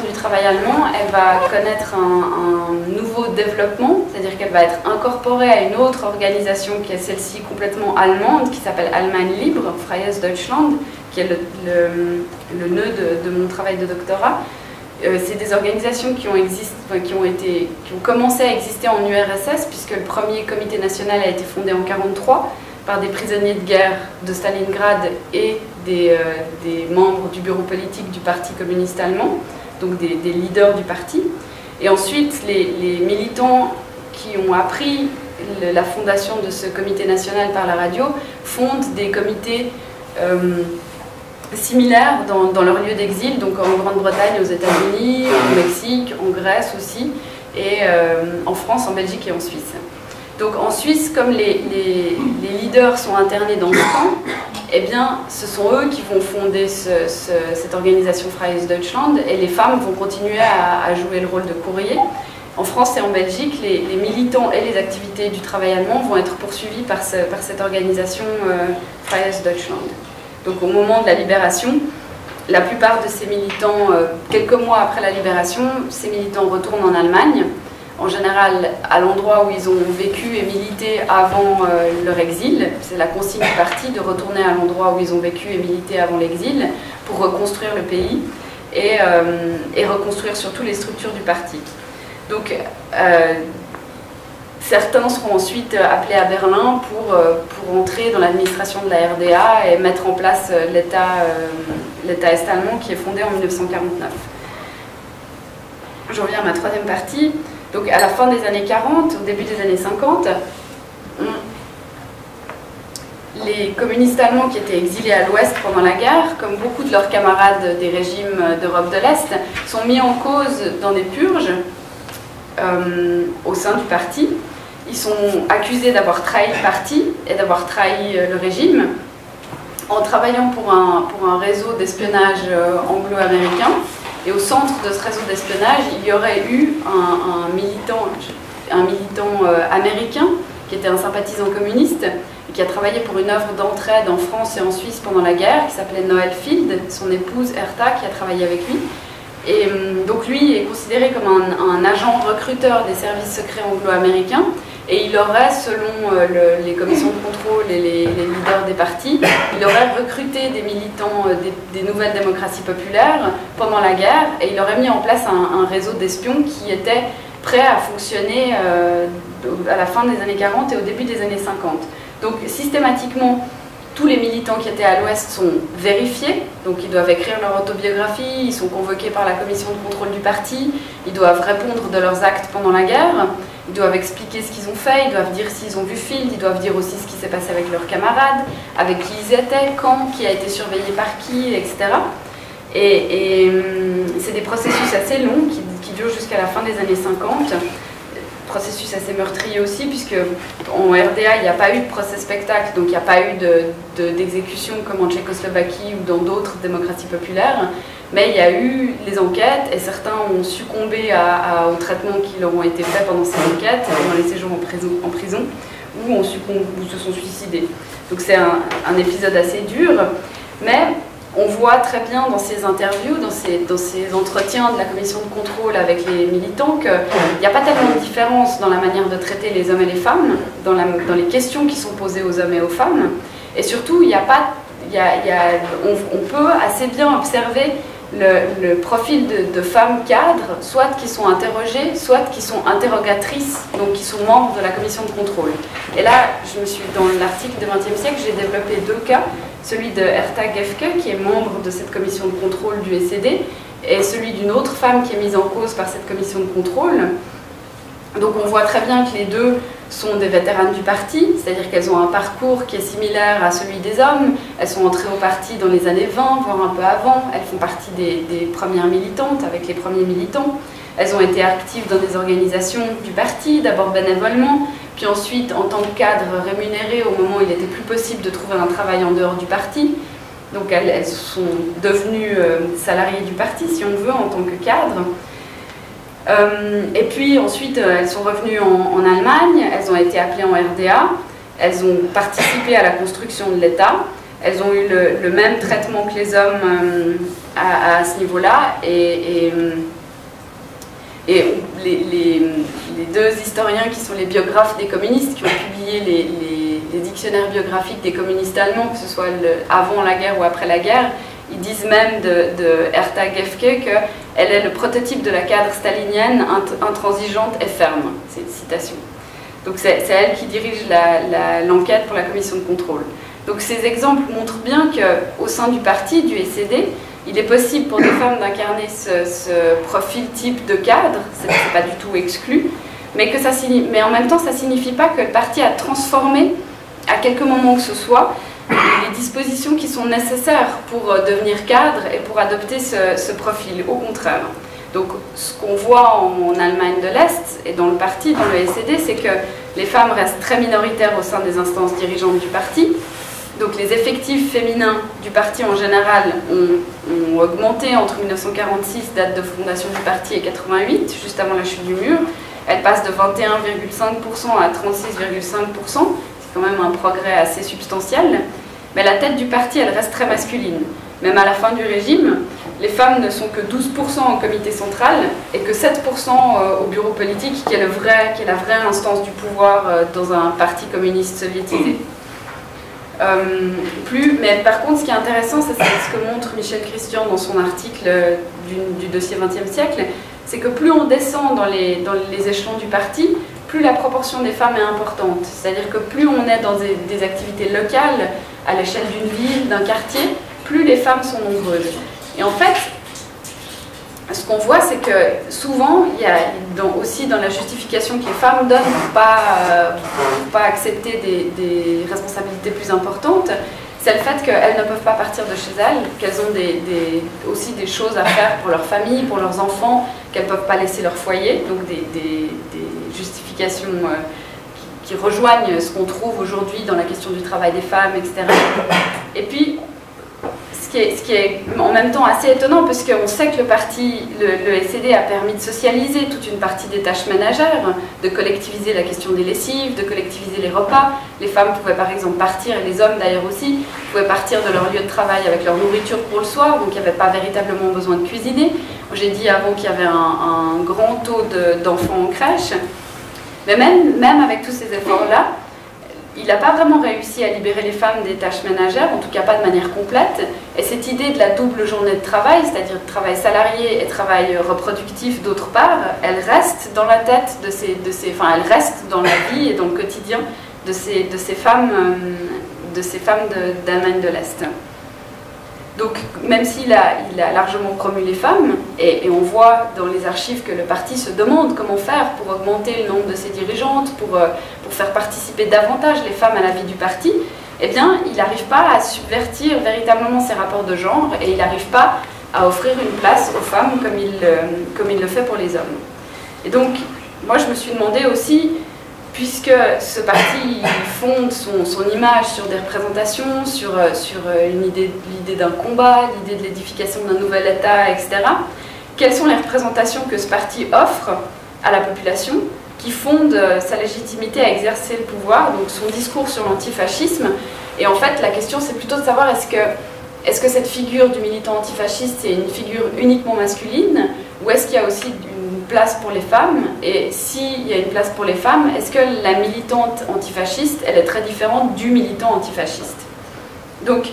du travail allemand, elle va connaître un nouveau développement, c'est-à-dire qu'elle va être incorporée à une autre organisation qui est celle-ci complètement allemande, qui s'appelle Allemagne Libre, Freies Deutschland, qui est le nœud de mon travail de doctorat. C'est des organisations qui ont commencé à exister en URSS, puisque le premier comité national a été fondé en 1943 par des prisonniers de guerre de Stalingrad et des membres du bureau politique du Parti communiste allemand, donc des leaders du parti. Et ensuite, les militants qui ont appris la fondation de ce comité national par la radio fondent des comités similaires dans leur lieu d'exil, donc en Grande-Bretagne, aux États-Unis, au Mexique, en Grèce aussi, et en France, en Belgique et en Suisse. Donc en Suisse, comme les leaders sont internés dans le camp, eh bien, ce sont eux qui vont fonder cette organisation Freies Deutschland, et les femmes vont continuer à jouer le rôle de courrier. En France et en Belgique, les militants et les activités du travail allemand vont être poursuivis par cette organisation Freies Deutschland. Donc au moment de la libération, la plupart de ces militants, quelques mois après la libération, ces militants retournent en Allemagne, en général à l'endroit où ils ont vécu et milité avant leur exil. C'est la consigne du parti de retourner à l'endroit où ils ont vécu et milité avant l'exil pour reconstruire le pays et reconstruire surtout les structures du parti. Donc certains seront ensuite appelés à Berlin pour entrer dans l'administration de la RDA et mettre en place l'État est-allemand qui est fondé en 1949. Je reviens à ma troisième partie. Donc à la fin des années 40, au début des années 50, les communistes allemands qui étaient exilés à l'Ouest pendant la guerre, comme beaucoup de leurs camarades des régimes d'Europe de l'Est, sont mis en cause dans des purges au sein du parti. Ils sont accusés d'avoir trahi le parti et d'avoir trahi le régime en travaillant pour un réseau d'espionnage anglo-américain. Et au centre de ce réseau d'espionnage, il y aurait eu un militant américain qui était un sympathisant communiste et qui a travaillé pour une œuvre d'entraide en France et en Suisse pendant la guerre, qui s'appelait Noel Field, son épouse Hertha qui a travaillé avec lui. Et donc lui est considéré comme un agent recruteur des services secrets anglo-américains. Et il aurait, selon les commissions de contrôle et les leaders des partis, il aurait recruté des militants des nouvelles démocraties populaires pendant la guerre, et il aurait mis en place un réseau d'espions qui était prêt à fonctionner à la fin des années 40 et au début des années 50. Donc systématiquement, tous les militants qui étaient à l'Ouest sont vérifiés, donc ils doivent écrire leur autobiographie, ils sont convoqués par la commission de contrôle du parti, ils doivent répondre de leurs actes pendant la guerre, ils doivent expliquer ce qu'ils ont fait, ils doivent dire s'ils ont vu Field, ils doivent dire aussi ce qui s'est passé avec leurs camarades, avec qui ils étaient, quand, qui a été surveillé par qui, etc. Et c'est des processus assez longs qui durent jusqu'à la fin des années 50. Processus assez meurtrier aussi, puisque en RDA, il n'y a pas eu de procès-spectacle, donc il n'y a pas eu d'exécution comme en Tchécoslovaquie ou dans d'autres démocraties populaires, mais il y a eu les enquêtes, et certains ont succombé au traitement qui leur ont été faits pendant ces enquêtes, pendant les séjours en prison, ou se sont suicidés. Donc c'est un épisode assez dur, mais on voit très bien dans ces interviews, dans ces entretiens de la commission de contrôle avec les militants qu'il n'y a pas tellement de différence dans la manière de traiter les hommes et les femmes, dans les questions qui sont posées aux hommes et aux femmes. Et surtout, on peut assez bien observer le profil de femmes cadres, soit qui sont interrogées, soit qui sont interrogatrices, donc qui sont membres de la commission de contrôle. Et là, dans l'article du XXe siècle, j'ai développé deux cas, celui de Herta Gefke, qui est membre de cette commission de contrôle du SED, et celui d'une autre femme qui est mise en cause par cette commission de contrôle. Donc on voit très bien que les deux sont des vétéranes du parti, c'est-à-dire qu'elles ont un parcours qui est similaire à celui des hommes. Elles sont entrées au parti dans les années 20, voire un peu avant. Elles font partie des premières militantes, avec les premiers militants. Elles ont été actives dans des organisations du parti, d'abord bénévolement, puis ensuite en tant que cadre rémunéré au moment où il était plus possible de trouver un travail en dehors du parti. Donc elles sont devenues salariées du parti, si on veut, en tant que cadre. Et puis ensuite, elles sont revenues en Allemagne, elles ont été appelées en RDA, elles ont participé à la construction de l'État, elles ont eu le même traitement que les hommes à ce niveau-là, et les deux historiens qui sont les biographes des communistes, qui ont publié les dictionnaires biographiques des communistes allemands, que ce soit avant la guerre ou après la guerre, ils disent même de Herta Gefke qu'elle est le prototype de la cadre stalinienne, intransigeante et ferme. C'est une citation. Donc c'est elle qui dirige l'enquête pour la commission de contrôle. Donc ces exemples montrent bien qu'au sein du parti, du SED, il est possible pour des femmes d'incarner ce profil type de cadre, c'est pas du tout exclu, mais en même temps ça ne signifie pas que le parti a transformé, à quelque moment que ce soit, les dispositions qui sont nécessaires pour devenir cadre et pour adopter ce profil, au contraire. Donc ce qu'on voit en Allemagne de l'Est et dans le parti, dans le SED, c'est que les femmes restent très minoritaires au sein des instances dirigeantes du parti. Donc les effectifs féminins du parti en général ont augmenté entre 1946, date de fondation du parti, et 88, juste avant la chute du mur. Elles passent de 21,5% à 36,5%. C'est quand même un progrès assez substantiel. Mais la tête du parti, elle reste très masculine. Même à la fin du régime, les femmes ne sont que 12% au comité central et que 7% au bureau politique, qui est la vraie instance du pouvoir dans un parti communiste soviétisé. Mais par contre, ce qui est intéressant, c'est ce que montre Michel Christian dans son article du dossier 20e siècle, c'est que plus on descend dans les échelons du parti, plus la proportion des femmes est importante. C'est-à-dire que plus on est dans des activités locales, à l'échelle d'une ville, d'un quartier, plus les femmes sont nombreuses. Et en fait, ce qu'on voit, c'est que souvent, il y a aussi dans la justification que les femmes donnent pour pas accepter des responsabilités plus importantes, c'est le fait qu'elles ne peuvent pas partir de chez elles, qu'elles ont aussi des choses à faire pour leur famille, pour leurs enfants, qu'elles ne peuvent pas laisser leur foyer, donc des justifications qui rejoignent ce qu'on trouve aujourd'hui dans la question du travail des femmes, etc. Et puis, ce qui est en même temps assez étonnant, parce qu'on sait que le SED a permis de socialiser toute une partie des tâches ménagères, de collectiviser la question des lessives, de collectiviser les repas. Les femmes pouvaient par exemple partir, et les hommes d'ailleurs aussi, pouvaient partir de leur lieu de travail avec leur nourriture pour le soir, donc il n'y avait pas véritablement besoin de cuisiner. J'ai dit avant qu'il y avait un grand taux d'enfants en crèche. Mais même avec tous ces efforts-là, il n'a pas vraiment réussi à libérer les femmes des tâches ménagères, en tout cas pas de manière complète. Et cette idée de la double journée de travail, c'est-à-dire travail salarié et travail reproductif d'autre part, elle reste dans la tête elle reste dans la vie et dans le quotidien de ces femmes d'Allemagne de l'Est. Donc, même s'il a largement promu les femmes, et on voit dans les archives que le parti se demande comment faire pour augmenter le nombre de ses dirigeantes, pour faire participer davantage les femmes à la vie du parti, eh bien, il n'arrive pas à subvertir véritablement ces rapports de genre, et il n'arrive pas à offrir une place aux femmes comme il le fait pour les hommes. Et donc, moi, je me suis demandé aussi, puisque ce parti fonde son image sur des représentations, sur l'idée d'un combat, l'idée de l'édification d'un nouvel État, etc. Quelles sont les représentations que ce parti offre à la population qui fondent sa légitimité à exercer le pouvoir, donc son discours sur l'antifascisme. Et en fait, la question, c'est plutôt de savoir est-ce que cette figure du militant antifasciste est une figure uniquement masculine, ou est-ce qu'il y a aussi une place pour les femmes? Et s'il y a une place pour les femmes, est-ce que la militante antifasciste, elle est très différente du militant antifasciste? Donc,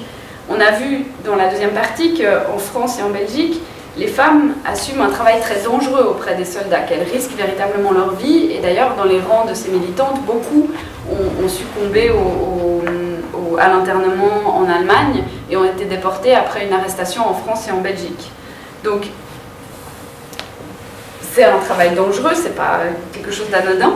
on a vu dans la deuxième partie qu'en France et en Belgique, les femmes assument un travail très dangereux auprès des soldats, qu'elles risquent véritablement leur vie. Et d'ailleurs, dans les rangs de ces militantes, beaucoup ont succombé à l'internement en Allemagne et ont été déportées après une arrestation en France et en Belgique. Donc, c'est un travail dangereux, c'est pas quelque chose d'anodin.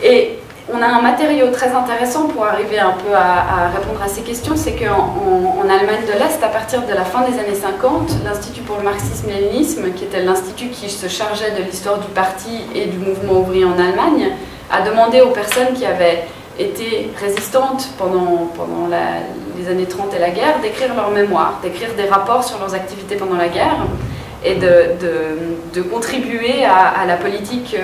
Et on a un matériau très intéressant pour arriver un peu à répondre à ces questions, c'est qu'en Allemagne de l'Est, à partir de la fin des années 50, l'Institut pour le marxisme-léninisme, qui était l'institut qui se chargeait de l'histoire du parti et du mouvement ouvrier en Allemagne, a demandé aux personnes qui avaient été résistantes pendant les années 30 et la guerre d'écrire leurs mémoires, d'écrire des rapports sur leurs activités pendant la guerre et de contribuer à la politique,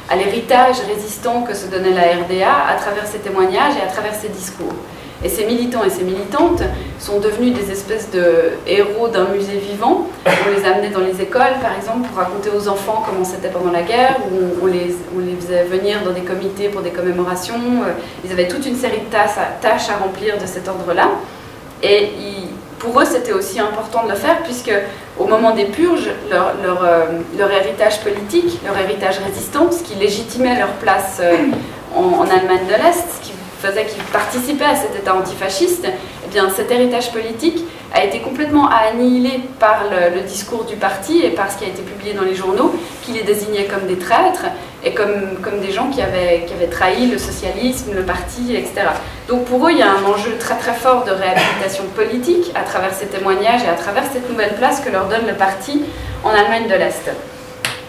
à l'héritage résistant que se donnait la RDA à travers ses témoignages et à travers ses discours. Et ces militants et ces militantes sont devenus des espèces de héros d'un musée vivant. On les amenait dans les écoles, par exemple, pour raconter aux enfants comment c'était pendant la guerre, où on les faisait venir dans des comités pour des commémorations. Ils avaient toute une série de tâches à remplir de cet ordre-là. Et pour eux, c'était aussi important de le faire, puisque au moment des purges, leur héritage politique, leur héritage résistant, ce qui légitimait leur place en Allemagne de l'Est, ce qui faisait qu'ils participaient à cet État antifasciste, eh bien, cet héritage politique a été complètement annihilé par le discours du parti et par ce qui a été publié dans les journaux, qui les désignait comme des traîtres et comme des gens qui avaient trahi le socialisme, le parti, etc. Donc pour eux, il y a un enjeu très très fort de réhabilitation politique à travers ces témoignages et à travers cette nouvelle place que leur donne le parti en Allemagne de l'Est.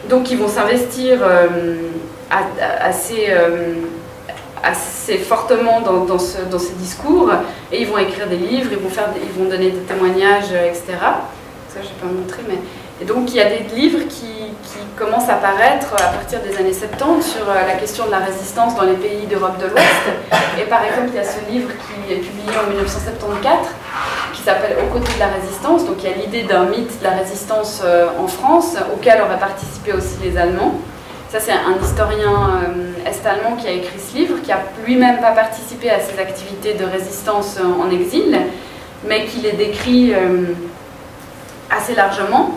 Donc ils vont s'investir assez fortement dans ces discours, et ils vont écrire des livres, ils vont donner des témoignages, etc. Ça, je n'ai pas montré, mais... Et donc, il y a des livres qui commencent à apparaître à partir des années 70 sur la question de la résistance dans les pays d'Europe de l'Ouest. Et par exemple, il y a ce livre qui est publié en 1974, qui s'appelle « Aux côtés de la résistance ». Donc, il y a l'idée d'un mythe de la résistance en France, auquel auraient participé aussi les Allemands. Ça, c'est un historien est-allemand qui a écrit ce livre, qui n'a lui-même pas participé à ces activités de résistance en exil, mais qui les décrit assez largement.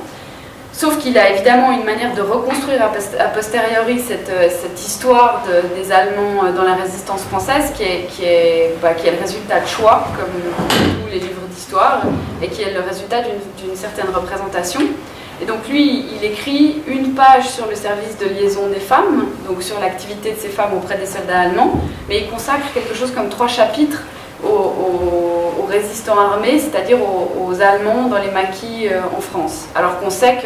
Sauf qu'il a évidemment une manière de reconstruire a posteriori cette histoire des Allemands dans la résistance française qui est le résultat de choix, comme tous les livres d'histoire, et qui est le résultat d'une certaine représentation. Et donc lui, il écrit une page sur le service de liaison des femmes, donc sur l'activité de ces femmes auprès des soldats allemands, mais il consacre quelque chose comme 3 chapitres aux résistants armés, c'est-à-dire aux Allemands dans les maquis en France. Alors qu'on sait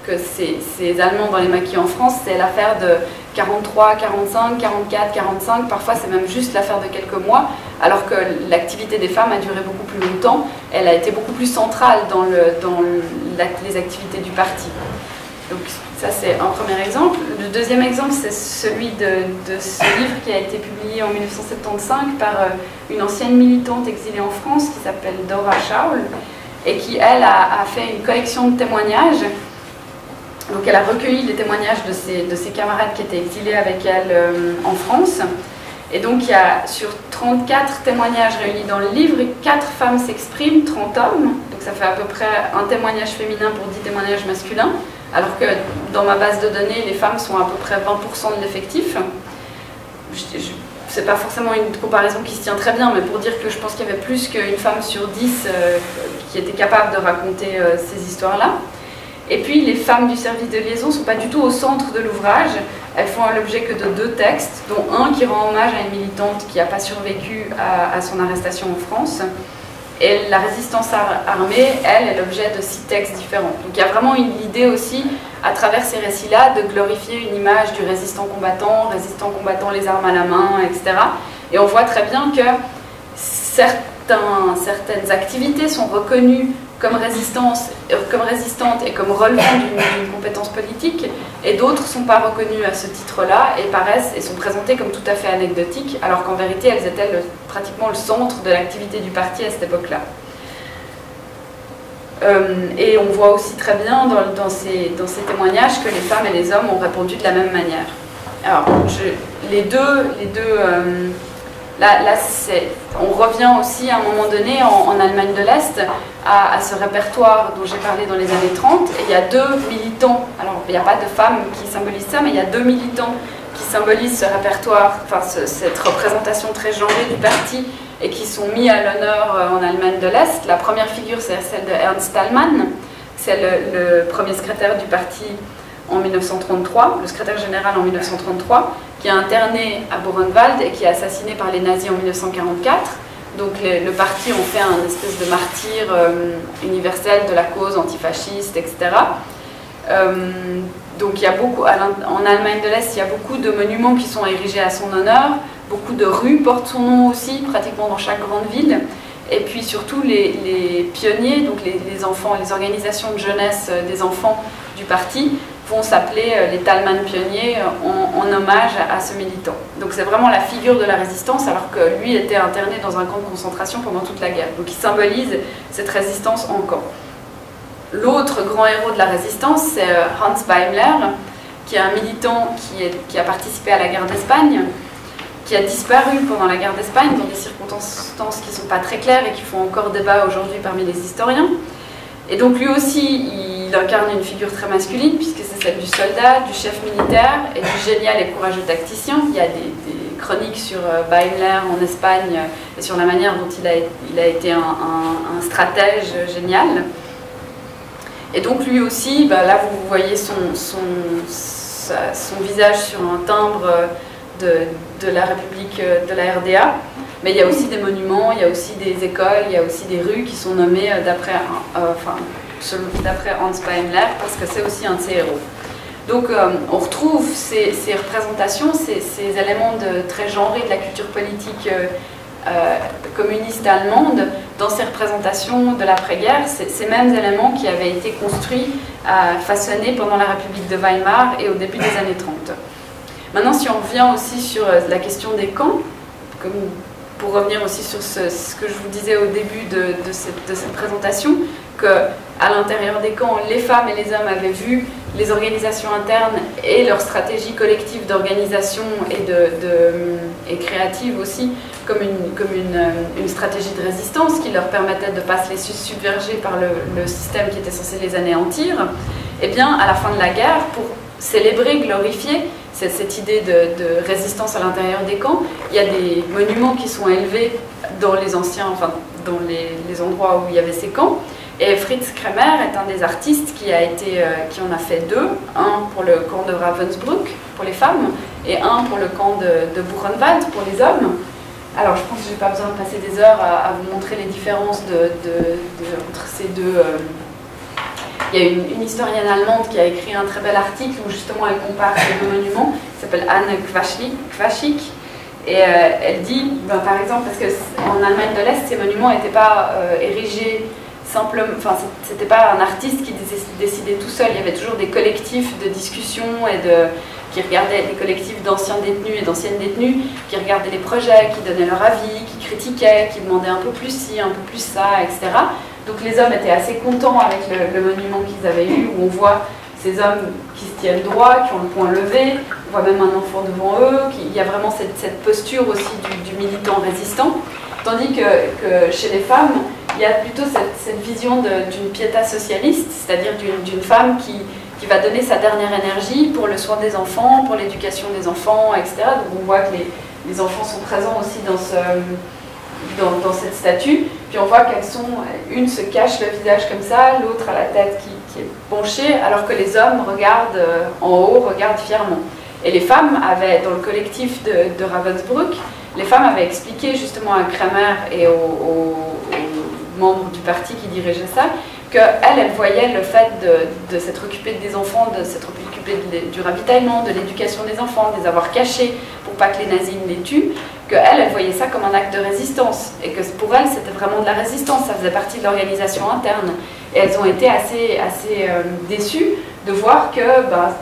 que ces Allemands dans les maquis en France, c'est l'affaire de 43, 45, 44, 45, parfois c'est même juste l'affaire de quelques mois, alors que l'activité des femmes a duré beaucoup plus longtemps, elle a été beaucoup plus centrale dans les activités du parti. Donc ça c'est un premier exemple. Le deuxième exemple, c'est celui de ce livre qui a été publié en 1975 par une ancienne militante exilée en France qui s'appelle Dora Schaul, et qui, elle, a fait une collection de témoignages Donc elle a recueilli les témoignages de ses camarades qui étaient exilés avec elle en France. Et donc il y a sur 34 témoignages réunis dans le livre, 4 femmes s'expriment, 30 hommes. Donc ça fait à peu près un témoignage féminin pour 10 témoignages masculins. Alors que dans ma base de données, les femmes sont à peu près 20% de l'effectif. C'est pas forcément une comparaison qui se tient très bien, mais pour dire que je pense qu'il y avait plus qu'une femme sur 10 qui était capable de raconter ces histoires-là. Et puis les femmes du service de liaison ne sont pas du tout au centre de l'ouvrage. Elles font l'objet que de 2 textes, dont un qui rend hommage à une militante qui n'a pas survécu à son arrestation en France. Et la résistance armée, elle, est l'objet de 6 textes différents. Donc il y a vraiment l'idée aussi, à travers ces récits-là, de glorifier une image du résistant combattant les armes à la main, etc. Et on voit très bien que certaines activités sont reconnues comme résistantes et comme relevant d'une compétence politique, et d'autres ne sont pas reconnues à ce titre-là et sont présentées comme tout à fait anecdotiques, alors qu'en vérité elles étaient pratiquement le centre de l'activité du parti à cette époque-là. Et on voit aussi très bien dans ces témoignages que les femmes et les hommes ont répondu de la même manière. Alors, Là, on revient aussi à un moment donné en Allemagne de l'Est à ce répertoire dont j'ai parlé dans les années 30. Et il y a 2 militants, alors il n'y a pas de femmes qui symbolisent ça, mais il y a 2 militants qui symbolisent ce répertoire, enfin cette représentation très genrée du parti et qui sont mis à l'honneur en Allemagne de l'Est. La première figure, c'est celle de Ernst Thälmann, c'est le premier secrétaire du parti en 1933, le secrétaire général en 1933, qui est interné à Buchenwald et qui est assassiné par les nazis en 1944. Donc le parti ont fait un espèce de martyr universel de la cause antifasciste, etc. Donc il y a beaucoup, en Allemagne de l'Est, il y a beaucoup de monuments qui sont érigés à son honneur, beaucoup de rues portent son nom aussi, pratiquement dans chaque grande ville. Et puis surtout les pionniers, donc les enfants, les organisations de jeunesse des enfants du parti, vont s'appeler les Thälmann pionniers en hommage à ce militant. Donc c'est vraiment la figure de la résistance, alors que lui était interné dans un camp de concentration pendant toute la guerre. Donc il symbolise cette résistance en camp. L'autre grand héros de la résistance, c'est Hans Beimler, qui est un militant qui a participé à la guerre d'Espagne, qui a disparu pendant la guerre d'Espagne dans des circonstances qui ne sont pas très claires et qui font encore débat aujourd'hui parmi les historiens. Et donc lui aussi, il incarne une figure très masculine, puisque c'est celle du soldat, du chef militaire et du génial et courageux tacticien. Il y a des chroniques sur Beimler en Espagne et sur la manière dont il a été un stratège génial. Et donc lui aussi, là vous voyez son visage sur un timbre de la République de la RDA. Mais il y a aussi des monuments, il y a aussi des écoles, il y a aussi des rues qui sont nommées d'après Hans Beimler, parce que c'est aussi un de ses héros. Donc on retrouve ces représentations, ces éléments très genrés de la culture politique communiste allemande dans ces représentations de l'après-guerre, ces mêmes éléments qui avaient été construits, façonnés pendant la République de Weimar et au début des années 30. Maintenant, si on revient aussi sur la question des camps, pour revenir aussi sur ce que je vous disais au début de cette présentation, qu'à l'intérieur des camps, les femmes et les hommes avaient vu les organisations internes et leur stratégie collective d'organisation et créative aussi comme une stratégie de résistance qui leur permettait de ne pas se laisser submerger par le système qui était censé les anéantir. Et bien, à la fin de la guerre, pour célébrer, glorifier cette idée de résistance à l'intérieur des camps, il y a des monuments qui sont élevés dans les dans les endroits où il y avait ces camps. Et Fritz Kremer est un des artistes qui en a fait 2, un pour le camp de Ravensbrück pour les femmes et un pour le camp de Buchenwald pour les hommes. Alors je pense que je n'ai pas besoin de passer des heures à vous montrer les différences entre ces deux. Il y a une historienne allemande qui a écrit un très bel article où justement elle compare ces 2 monuments, qui s'appelle Anne Quaschik. Et elle dit, par exemple, parce qu'en Allemagne de l'Est, ces monuments n'étaient pas érigés simplement, c'était pas un artiste qui décidait tout seul, il y avait toujours des collectifs de discussion qui regardaient, des collectifs d'anciens détenus et d'anciennes détenues, qui regardaient les projets, qui donnaient leur avis, qui critiquaient, qui demandaient un peu plus ci, un peu plus ça, etc. Donc les hommes étaient assez contents avec le monument qu'ils avaient eu, où on voit ces hommes qui se tiennent droit, qui ont le poing levé, on voit même un enfant devant eux, il y a vraiment cette posture aussi du militant résistant, tandis que chez les femmes, il y a plutôt cette vision d'une piéta socialiste, c'est-à-dire d'une femme qui va donner sa dernière énergie pour le soin des enfants, pour l'éducation des enfants, etc. Donc on voit que les enfants sont présents aussi dans cette statue, puis on voit qu'elles sont, une se cache le visage comme ça, l'autre a la tête qui est penchée, alors que les hommes regardent en haut, regardent fièrement. Et les femmes avaient, dans le collectif de Ravensbrück, les femmes avaient expliqué justement à Kramer et aux membres du parti qui dirigeaient ça, qu'elles voyaient le fait de s'être occupée des enfants, de s'être occupée du ravitaillement, de l'éducation des enfants, de les avoir cachés pour pas que les nazis ne les tuent, qu'elles voyaient ça comme un acte de résistance, et que pour elles c'était vraiment de la résistance, ça faisait partie de l'organisation interne. Et elles ont été assez déçues de voir que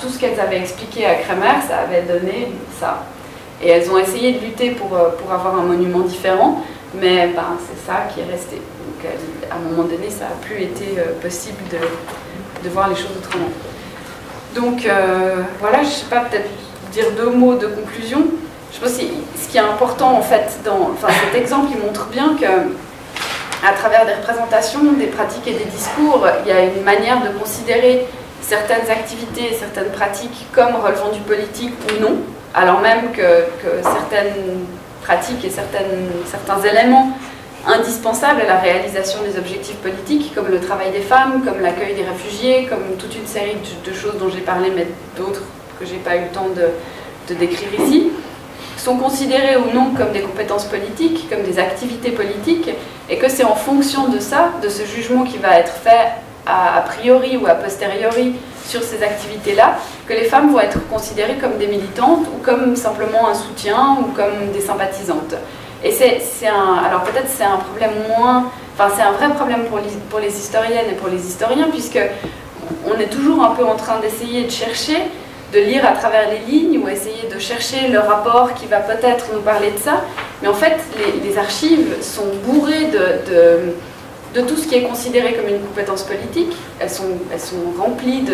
tout ce qu'elles avaient expliqué à Kramer, ça avait donné ça. Et elles ont essayé de lutter pour avoir un monument différent, mais c'est ça qui est resté. Donc à un moment donné, ça n'a plus été possible de voir les choses autrement. Donc voilà, je ne sais pas, peut-être dire 2 mots de conclusion. Je pense que ce qui est important en fait, cet exemple, il montre bien que à travers des représentations, des pratiques et des discours, il y a une manière de considérer certaines activités et certaines pratiques comme relevant du politique ou non, alors même que certaines pratiques et certains éléments indispensables à la réalisation des objectifs politiques, comme le travail des femmes, comme l'accueil des réfugiés, comme toute une série de choses dont j'ai parlé, mais d'autres que je n'ai pas eu le temps de décrire ici, sont considérées ou non comme des compétences politiques, comme des activités politiques, et que c'est en fonction de ça, de ce jugement qui va être fait a priori ou a posteriori sur ces activités-là, que les femmes vont être considérées comme des militantes ou comme simplement un soutien ou comme des sympathisantes. Et alors peut-être c'est un problème c'est un vrai problème pour les historiennes et pour les historiens, puisque on est toujours un peu en train d'essayer de chercher, de lire à travers les lignes ou essayer de chercher le rapport qui va peut-être nous parler de ça. Mais en fait, les archives sont bourrées de tout ce qui est considéré comme une compétence politique. Elles sont remplies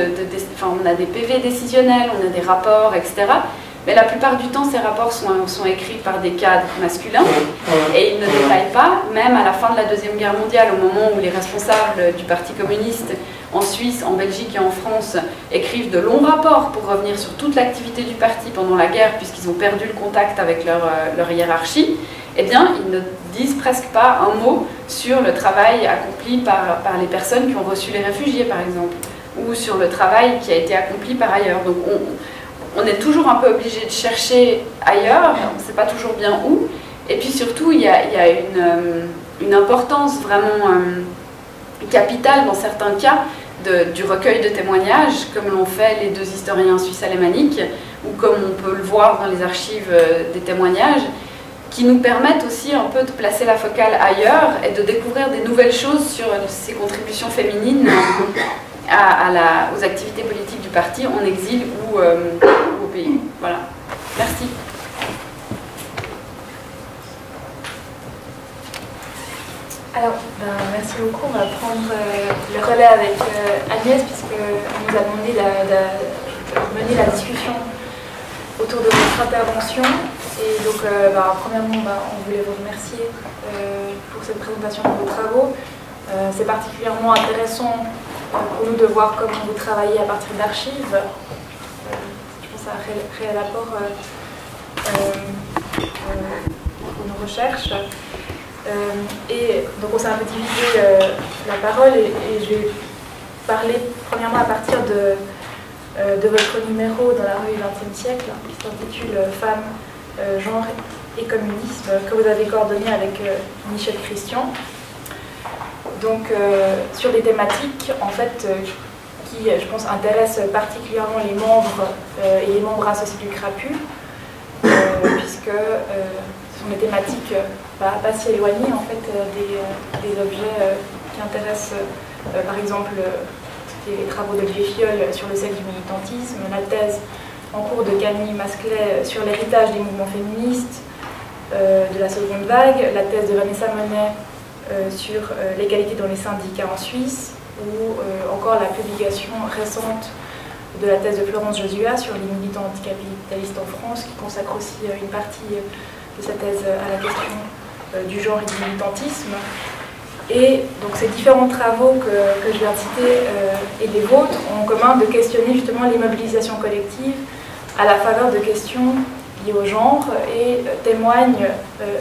on a des PV décisionnels, on a des rapports, etc. Mais la plupart du temps, ces rapports sont écrits par des cadres masculins et ils ne détaillent pas, même à la fin de la Deuxième Guerre mondiale, au moment où les responsables du Parti communiste en Suisse, en Belgique et en France écrivent de longs rapports pour revenir sur toute l'activité du parti pendant la guerre, puisqu'ils ont perdu le contact avec leur hiérarchie, eh bien, ils ne disent presque pas un mot sur le travail accompli par les personnes qui ont reçu les réfugiés, par exemple, ou sur le travail qui a été accompli par ailleurs. Donc, on est toujours un peu obligé de chercher ailleurs, on ne sait pas toujours bien où, et puis surtout, il y a une importance vraiment capitale dans certains cas du recueil de témoignages, comme l'ont fait les 2 historiens suisses alémaniques, ou comme on peut le voir dans les archives des témoignages, qui nous permettent aussi un peu de placer la focale ailleurs et de découvrir des nouvelles choses sur ces contributions féminines aux activités politiques du parti en exil ou au pays. Voilà. Merci. Alors, merci beaucoup. On va prendre le relais avec Agnès, puisqu'on nous a demandé de mener la discussion autour de votre intervention. Et donc, premièrement, on voulait vous remercier pour cette présentation de vos travaux. C'est particulièrement intéressant pour nous de voir comment vous travaillez à partir d'archives. Je pense à un réel apport pour nos recherches. Et donc on s'est un peu divisé la parole et je vais parler premièrement à partir de votre numéro dans la revue 20e siècle qui s'intitule Femmes, genre et communisme, que vous avez coordonné avec Michel Christian. Donc sur des thématiques en fait qui je pense intéressent particulièrement les membres et les membres associés du CRAPU, puisque ce sont des thématiques pas si éloignées en fait des objets qui intéressent par exemple les travaux d'Olivier Filleul sur le sexe du militantisme, la thèse en cours de Camille Masclet sur l'héritage des mouvements féministes de la seconde vague, la thèse de Vanessa Monet sur l'égalité dans les syndicats en Suisse, ou encore la publication récente de la thèse de Florence Josua sur les militants anticapitalistes en France, qui consacre aussi une partie de sa thèse à la question du genre et du militantisme. Et donc ces différents travaux que je viens de citer et les vôtres ont en commun de questionner justement les mobilisations collectives à la faveur de questions liées au genre et témoignent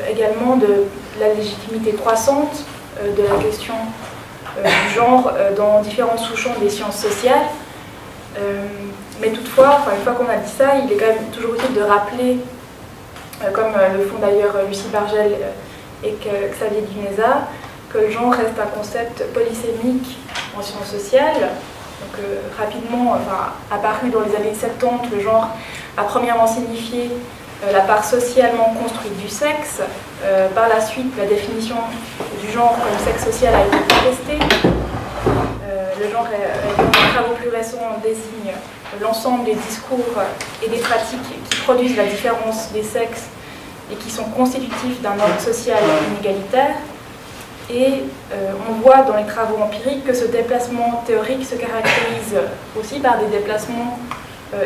également de la légitimité croissante de la question du genre dans différents sous-champs des sciences sociales. Mais toutefois, une fois qu'on a dit ça, il est quand même toujours utile de rappeler, comme le font d'ailleurs Lucie Bargel et Xavier Guineza, que le genre reste un concept polysémique en sciences sociales. Donc, rapidement, apparu dans les années 70, le genre a premièrement signifié la part socialement construite du sexe. Par la suite, la définition du genre comme sexe social a été contestée. Le genre, dans les travaux plus récents, désigne l'ensemble des discours et des pratiques qui produisent la différence des sexes et qui sont constitutifs d'un ordre social inégalitaire. Et on voit dans les travaux empiriques que ce déplacement théorique se caractérise aussi par des déplacements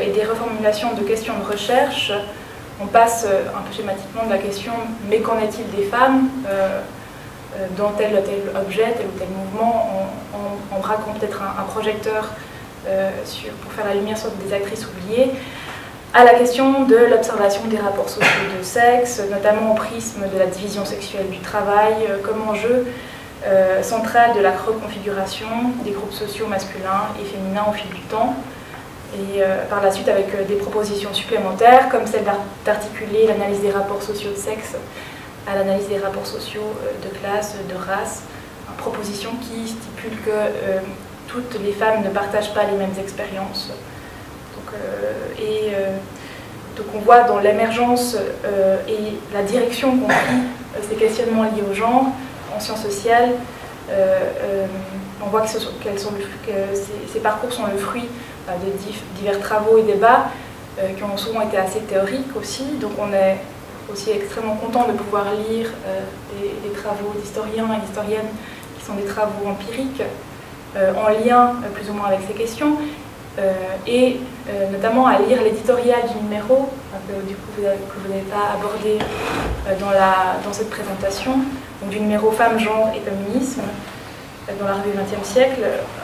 et des reformulations de questions de recherche. On passe un peu schématiquement de la question « mais qu'en est-il des femmes ?» dans tel ou tel objet, tel ou tel mouvement, en braquant peut-être un projecteur pour faire la lumière sur des actrices oubliées, à la question de l'observation des rapports sociaux de sexe, notamment au prisme de la division sexuelle du travail, comme enjeu central de la reconfiguration des groupes sociaux masculins et féminins au fil du temps. Et par la suite avec des propositions supplémentaires, comme celle d'articuler l'analyse des rapports sociaux de sexe à l'analyse des rapports sociaux de classe, de race, une proposition qui stipule que toutes les femmes ne partagent pas les mêmes expériences. Donc on voit dans l'émergence et la direction qu'ont pris ces questionnements liés au genre en sciences sociales, on voit que ces parcours sont le fruit de divers travaux et débats qui ont souvent été assez théoriques aussi. Donc on est aussi extrêmement content de pouvoir lire des travaux d'historiens et d'historiennes qui sont des travaux empiriques en lien plus ou moins avec ces questions. Et notamment à lire l'éditorial du numéro que vous n'avez pas abordé dans cette présentation, donc du numéro Femmes, Genre et Communisme dans la revue 20e siècle.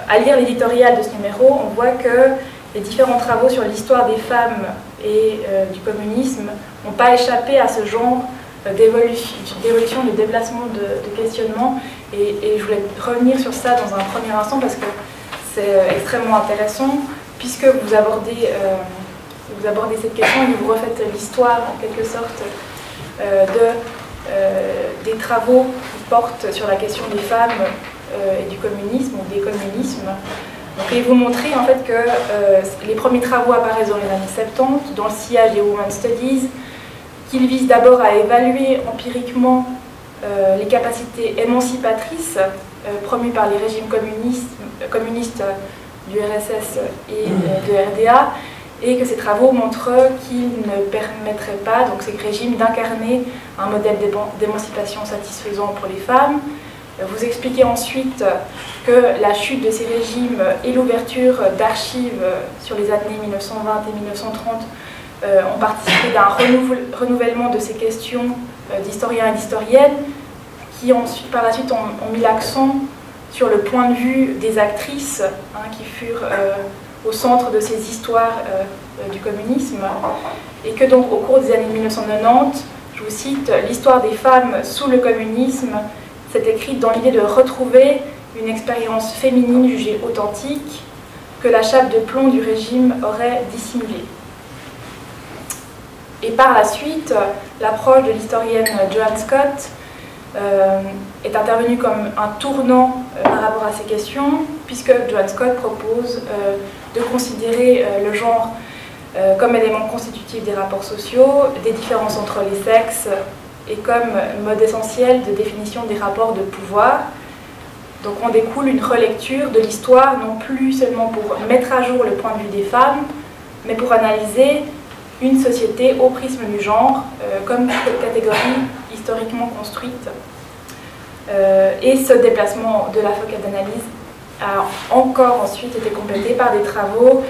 À lire l'éditorial de ce numéro, on voit que les différents travaux sur l'histoire des femmes et du communisme n'ont pas échappé à ce genre d'évolution, de déplacement, de questionnement. Et je voulais revenir sur ça dans un premier instant parce que c'est extrêmement intéressant, puisque vous abordez cette question et vous refaites l'histoire en quelque sorte des travaux qui portent sur la question des femmes et du communisme ou des communismes. Donc, et vous montrez en fait que les premiers travaux apparaissent dans les années 70 dans le sillage des Women's Studies, qu'ils visent d'abord à évaluer empiriquement les capacités émancipatrices promues par les régimes communistes du RSS et de RDA, et que ces travaux montrent qu'ils ne permettraient pas, donc ces régimes, d'incarner un modèle d'émancipation satisfaisant pour les femmes. Vous expliquez ensuite que la chute de ces régimes et l'ouverture d'archives sur les années 1920 et 1930 ont participé d'un renouvellement de ces questions d'historiens et d'historiennes qui ensuite, par la suite ont mis l'accent sur le point de vue des actrices qui furent au centre de ces histoires du communisme, et que donc au cours des années 1990, je vous cite, l'histoire des femmes sous le communisme s'est écrite dans l'idée de retrouver une expérience féminine jugée authentique que la chape de plomb du régime aurait dissimulée. Et par la suite, l'approche de l'historienne Joanne Scott est intervenue comme un tournant par rapport à ces questions, puisque Joanne Scott propose de considérer le genre comme élément constitutif des rapports sociaux, des différences entre les sexes, et comme mode essentiel de définition des rapports de pouvoir. Donc on découle une relecture de l'histoire, non plus seulement pour mettre à jour le point de vue des femmes, mais pour analyser une société au prisme du genre, comme catégorie historiquement construite. Et ce déplacement de la focale d'analyse a encore ensuite été complété par des travaux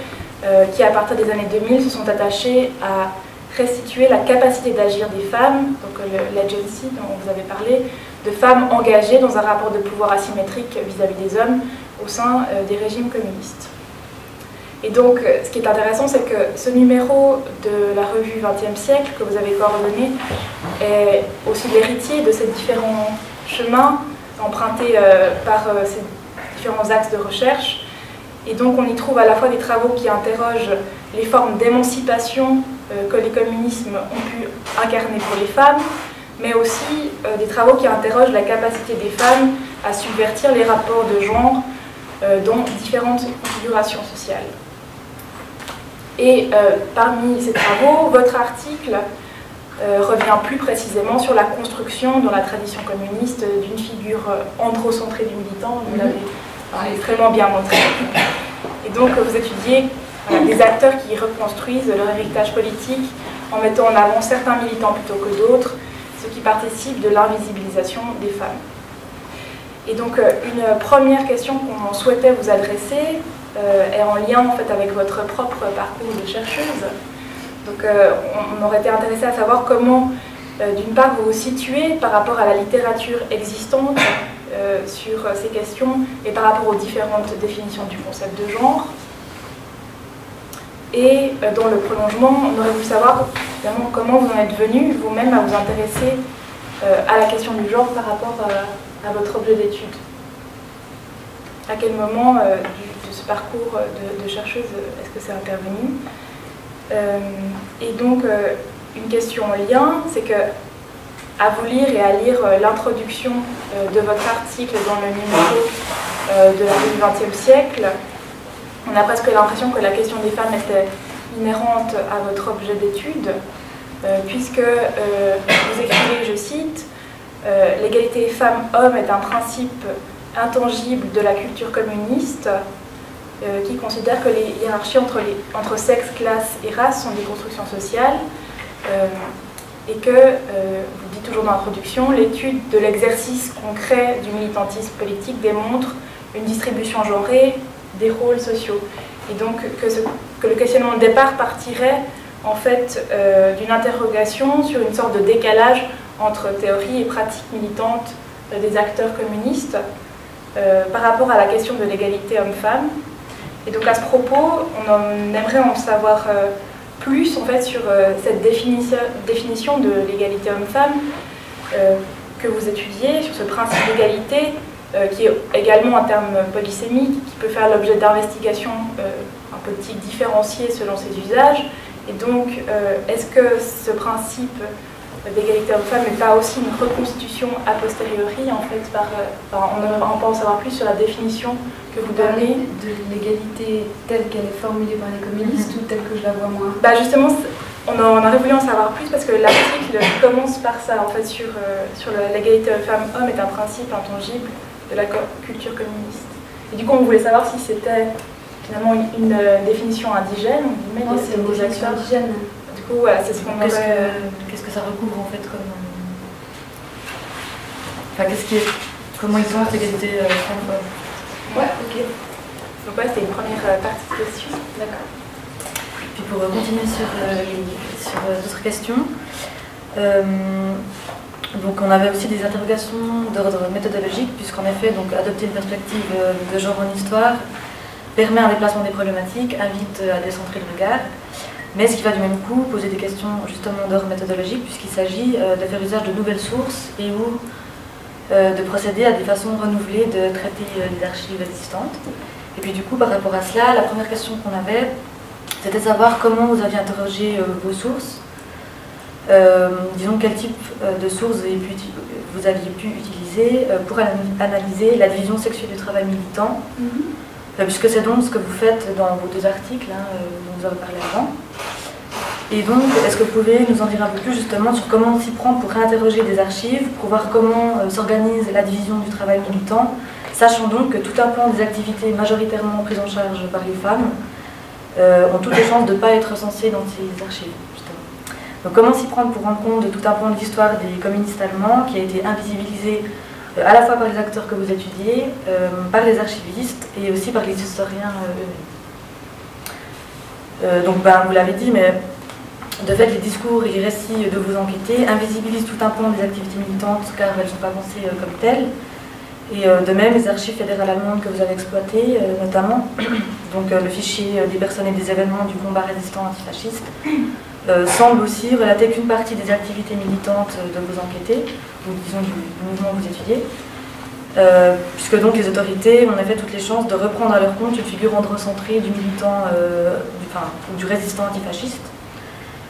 qui à partir des années 2000 se sont attachés à restituer la capacité d'agir des femmes, donc l'agency dont vous avez parlé, de femmes engagées dans un rapport de pouvoir asymétrique vis-à-vis des hommes au sein des régimes communistes. Et donc, ce qui est intéressant, c'est que ce numéro de la revue 20e siècle que vous avez coordonné est aussi l'héritier de ces différents chemins empruntés par ces différents axes de recherche. Et donc, on y trouve à la fois des travaux qui interrogent les formes d'émancipation que les communismes ont pu incarner pour les femmes, mais aussi des travaux qui interrogent la capacité des femmes à subvertir les rapports de genre dans différentes configurations sociales. Et parmi ces travaux, votre article revient plus précisément sur la construction dans la tradition communiste d'une figure androcentrée du militant, vous l'avez extrêmement bien montré. Et donc vous étudiez des acteurs qui reconstruisent leur héritage politique en mettant en avant certains militants plutôt que d'autres, ce qui participe de l'invisibilisation des femmes. Et donc une première question qu'on souhaitait vous adresser est en lien en fait avec votre propre parcours de chercheuse. Donc on aurait été intéressé à savoir comment, d'une part, vous vous situez par rapport à la littérature existante sur ces questions et par rapport aux différentes définitions du concept de genre. Et dans le prolongement, on aurait voulu savoir évidemment comment vous en êtes venu vous-même à vous intéresser à la question du genre par rapport à votre objet d'étude. À quel moment de ce parcours de chercheuse est-ce que c'est intervenu? Et donc, une question en lien, c'est que, à vous lire et à lire l'introduction de votre article dans le numéro de la revue 20e siècle, on a presque l'impression que la question des femmes était inhérente à votre objet d'étude, puisque vous écrivez, je cite, « L'égalité femmes-hommes est un principe intangible de la culture communiste qui considère que les hiérarchies entre sexe, classe et race sont des constructions sociales et que, vous dites toujours dans l'introduction, l'étude de l'exercice concret du militantisme politique démontre une distribution genrée des rôles sociaux. » Et donc que le questionnement de départ partirait en fait d'une interrogation sur une sorte de décalage entre théorie et pratique militante des acteurs communistes par rapport à la question de l'égalité homme-femme. Et donc à ce propos, on aimerait en savoir plus en fait sur cette définition de l'égalité homme-femme que vous étudiez, sur ce principe d'égalité qui est également un terme polysémique, qui peut faire l'objet d'investigations un politique différenciées selon ses usages. Et donc, est-ce que ce principe d'égalité homme-femme n'est pas aussi une reconstitution a posteriori, en fait, on peut en savoir plus sur la définition que vous donnez de l'égalité telle qu'elle est formulée par les communistes ou telle que je la vois moi? Justement, on aurait voulu en savoir plus parce que l'article commence par ça, en fait, sur l'égalité femmes-hommes est un principe intangible de la culture communiste. Et du coup, on voulait savoir si c'était finalement une définition indigène, mais c'est une définition indigène. Du coup, voilà, c'est ce qu'on aurait... Qu'est-ce que ça recouvre en fait comme... Enfin, comment ils ont l'égalité femmes-hommes? Ouais, ok. Donc ouais, c'était une première partie de question. D'accord. Puis pour continuer sur d'autres questions, donc on avait aussi des interrogations d'ordre méthodologique, puisqu'en effet, donc, adopter une perspective de genre en histoire permet un déplacement des problématiques, invite à décentrer le regard, mais ce qui va du même coup poser des questions justement d'ordre méthodologique, puisqu'il s'agit de faire usage de nouvelles sources et ou de procéder à des façons renouvelées de traiter les archives existantes. Et puis du coup, par rapport à cela, la première question qu'on avait, c'était de savoir comment vous aviez interrogé vos sources. Disons quel type de sources vous aviez pu utiliser pour analyser la division sexuelle du travail militant, puisque c'est donc ce que vous faites dans vos deux articles dont vous avez parlé avant. Et donc, est-ce que vous pouvez nous en dire un peu plus justement sur comment on s'y prend pour réinterroger des archives, pour voir comment s'organise la division du travail militant, sachant donc que tout un pan des activités majoritairement prises en charge par les femmes ont toutes les chances de ne pas être recensées dans ces archives. Donc comment s'y prendre pour rendre compte de tout un pan de l'histoire des communistes allemands qui a été invisibilisé à la fois par les acteurs que vous étudiez, par les archivistes et aussi par les historiens eux-mêmes. Donc vous l'avez dit, mais de fait les discours et les récits de vos enquêtés invisibilisent tout un pan des activités militantes car elles ne sont pas pensées comme telles. Et de même, les archives fédérales allemandes que vous avez exploitées, notamment, donc le fichier des personnes et des événements du combat résistant antifasciste, semble aussi relater qu'une partie des activités militantes de vos enquêtés, ou disons du mouvement que vous étudiez, puisque donc les autorités ont en effet toutes les chances de reprendre à leur compte une figure androcentrée du militant, du résistant antifasciste.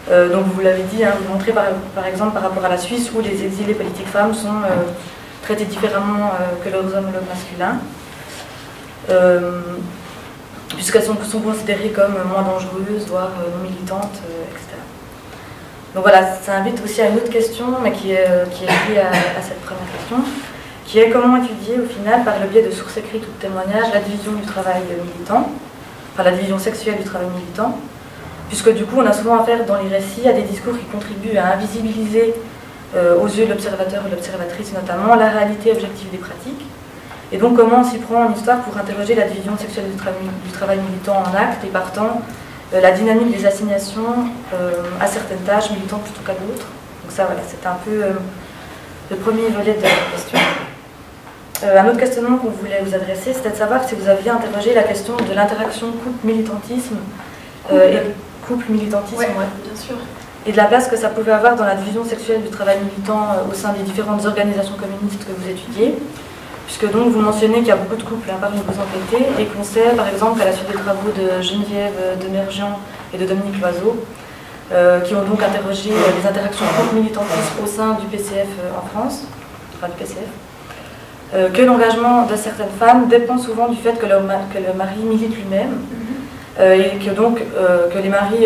Donc vous l'avez dit, hein, vous montrez par exemple par rapport à la Suisse où les exilés politiques femmes sont traitées différemment que leurs homologues masculins, puisqu'elles sont considérées comme moins dangereuses, voire non militantes, etc. Donc voilà, ça invite aussi à une autre question, mais qui est liée à cette première question, qui est comment étudier au final, par le biais de sources écrites ou de témoignages, la division du travail militant, enfin la division sexuelle du travail militant, puisque du coup on a souvent affaire dans les récits à des discours qui contribuent à invisibiliser aux yeux de l'observateur ou de l'observatrice notamment la réalité objective des pratiques. Et donc comment on s'y prend en histoire pour interroger la division sexuelle du travail militant en acte et partant la dynamique des assignations à certaines tâches militantes plutôt qu'à d'autres. Donc ça voilà, c'est un peu le premier volet de la question. Un autre questionnement qu'on voulait vous adresser, c'était de savoir si vous aviez interrogé la question de l'interaction couple-militantisme et couple-militantisme, ouais, bien sûr. Et de la place que ça pouvait avoir dans la division sexuelle du travail militant au sein des différentes organisations communistes que vous étudiez, puisque donc vous mentionnez qu'il y a beaucoup de couples parmi vos enquêtés, et qu'on sait par exemple qu'à la suite des travaux de Geneviève Demergian et de Dominique Loiseau, qui ont donc interrogé les interactions couple-militantistes au sein du PCF en France, enfin du PCF, que l'engagement de certaines femmes dépend souvent du fait que le mari milite lui-même, et que donc que les maris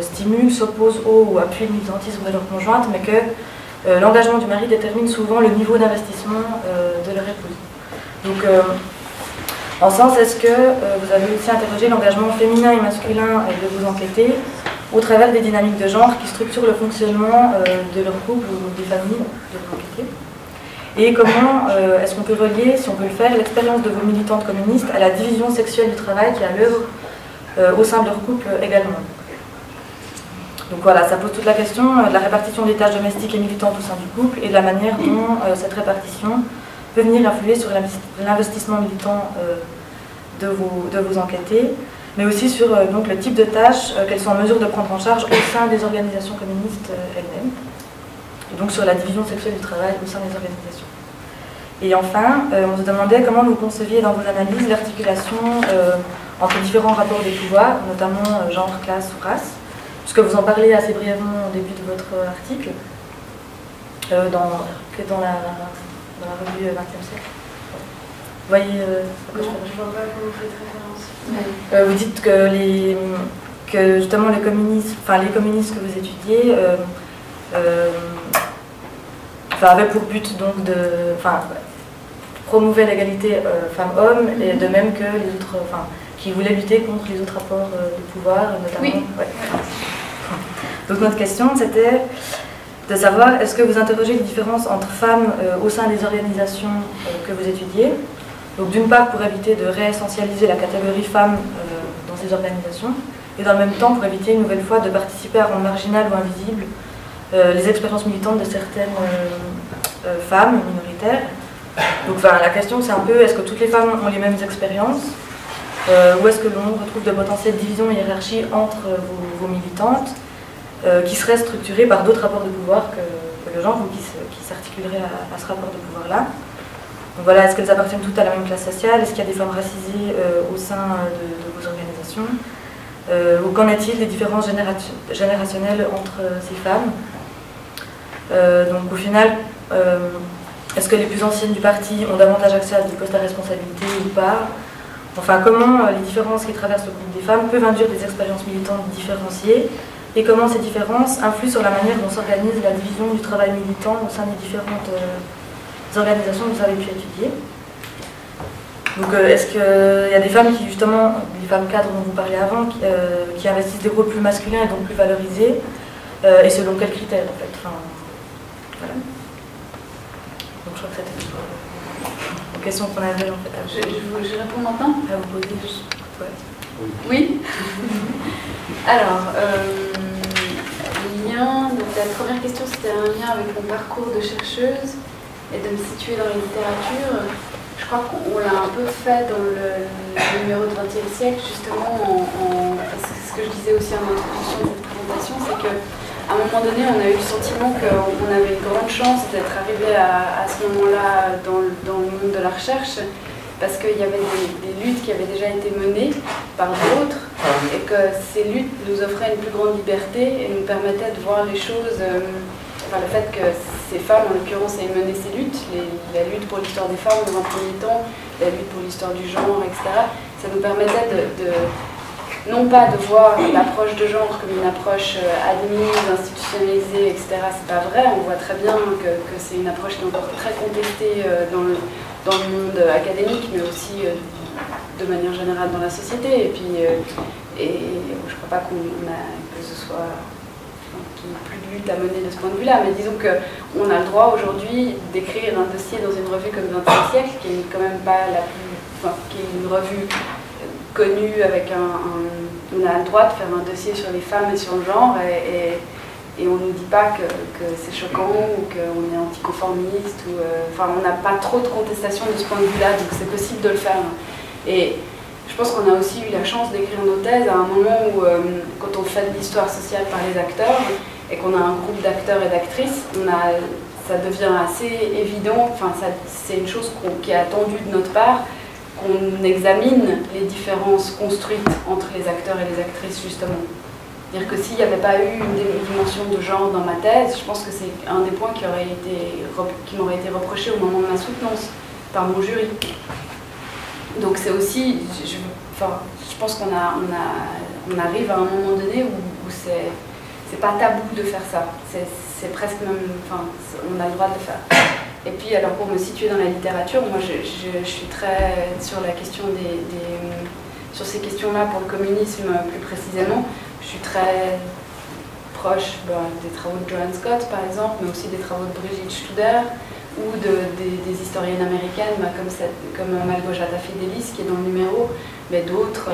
stimulent, s'opposent au ou appuient le militantisme de leur conjointe, mais que l'engagement du mari détermine souvent le niveau d'investissement de leur épouse. Donc, en ce sens, est-ce que vous avez aussi interrogé l'engagement féminin et masculin de vos enquêtés au travers des dynamiques de genre qui structurent le fonctionnement de leur couple ou des familles de vos enquêtés? Et comment est-ce qu'on peut relier, si on peut le faire, l'expérience de vos militantes communistes à la division sexuelle du travail qui est à l'œuvre au sein de leur couple également? Donc voilà, ça pose toute la question de la répartition des tâches domestiques et militantes au sein du couple et de la manière dont cette répartition peut venir influer sur l'investissement militant de vos enquêtés, mais aussi sur donc, le type de tâches qu'elles sont en mesure de prendre en charge au sein des organisations communistes elles-mêmes, et donc sur la division sexuelle du travail au sein des organisations. Et enfin, on se demandait comment vous conceviez dans vos analyses l'articulation entre différents rapports des pouvoirs, notamment genre, classe ou race, puisque vous en parlez assez brièvement au début de votre article, dans la revue 20e siècle. Vous voyez Non, je vois pas comment vous faites référence. Vous dites que justement les communistes que vous étudiez avaient pour but donc promouvaient l'égalité femmes-hommes, et de même que les autres, qui voulaient lutter contre les autres rapports de pouvoir, notamment. Oui. Ouais. Donc notre question, c'était de savoir, est-ce que vous interrogez les différences entre femmes au sein des organisations que vous étudiez? Donc d'une part pour éviter de réessentialiser la catégorie femmes dans ces organisations, et dans le même temps pour éviter une nouvelle fois de participer à rendre marginal ou invisible les expériences militantes de certaines femmes minoritaires. Donc la question c'est un peu, est-ce que toutes les femmes ont les mêmes expériences, ou est-ce que l'on retrouve de potentielles divisions et hiérarchies entre vos militantes qui seraient structurées par d'autres rapports de pouvoir que le genre, ou qui s'articuleraient à ce rapport de pouvoir-là. Donc voilà, est-ce qu'elles appartiennent toutes à la même classe sociale? Est-ce qu'il y a des femmes racisées au sein de vos organisations? Ou qu'en est-il des différences générationnelles entre ces femmes? Donc au final, est-ce que les plus anciennes du parti ont davantage accès à des postes à responsabilité ou pas? Enfin, comment les différences qui traversent le groupe des femmes peuvent induire des expériences militantes différenciées, et comment ces différences influent sur la manière dont s'organise la division du travail militant au sein des différentes organisations que vous avez pu étudier. Donc est-ce qu'il y a des femmes qui, justement, les femmes cadres dont vous parliez avant, qui investissent des rôles plus masculins et donc plus valorisés, et selon quels critères en fait? Voilà. Donc je crois que c'était une question qu'on avait en fait. Je réponds maintenant. À vous poser. Ouais. Oui. Alors, lien, donc la première question c'était un lien avec mon parcours de chercheuse et de me situer dans la littérature. Je crois qu'on l'a un peu fait dans le numéro de 20e siècle, justement, c'est ce que je disais aussi en introduction de cette présentation, c'est qu'à un moment donné, on a eu le sentiment qu'on avait une grande chance d'être arrivé à ce moment-là dans le monde de la recherche, parce qu'il y avait des luttes qui avaient déjà été menées par d'autres, et que ces luttes nous offraient une plus grande liberté et nous permettaient de voir les choses, enfin le fait que ces femmes, en l'occurrence, aient mené ces luttes, la lutte pour l'histoire des femmes dans un premier temps, la lutte pour l'histoire du genre, etc., ça nous permettait non pas de voir l'approche de genre comme une approche admise, institutionnalisée, etc. C'est pas vrai, on voit très bien que c'est une approche qui est encore très contestée dans le monde académique, mais aussi de manière générale dans la société. Et puis, je crois pas que ce soit qu'il n'y ait plus de lutte à mener de ce point de vue-là, mais disons qu'on a le droit aujourd'hui d'écrire un dossier dans une revue comme 20e siècle, qui est quand même pas la plus, qui est une revue connue avec on a le droit de faire un dossier sur les femmes et sur le genre, et on ne nous dit pas que c'est choquant ou qu'on est anticonformiste, enfin on n'a pas trop de contestation de ce point de vue-là, donc c'est possible de le faire. Et je pense qu'on a aussi eu la chance d'écrire nos thèses à un moment où, quand on fait de l'histoire sociale par les acteurs, et qu'on a un groupe d'acteurs et d'actrices, ça devient assez évident, enfin c'est une chose qui est attendue de notre part, qu'on examine les différences construites entre les acteurs et les actrices, justement. C'est-à-dire que s'il n'y avait pas eu une dimension de genre dans ma thèse, je pense que c'est un des points qui m'aurait été reproché au moment de ma soutenance par mon jury. Donc c'est aussi, je pense qu'on arrive à un moment donné où c'est pas tabou de faire ça. C'est presque même, on a le droit de le faire. Et puis alors pour me situer dans la littérature, moi je suis très sur la question sur ces questions-là pour le communisme plus précisément. Je suis très proche des travaux de Joanne Scott par exemple, mais aussi des travaux de Brigitte Studer ou des historiennes américaines comme Malgorzata Fidelis qui est dans le numéro, mais d'autres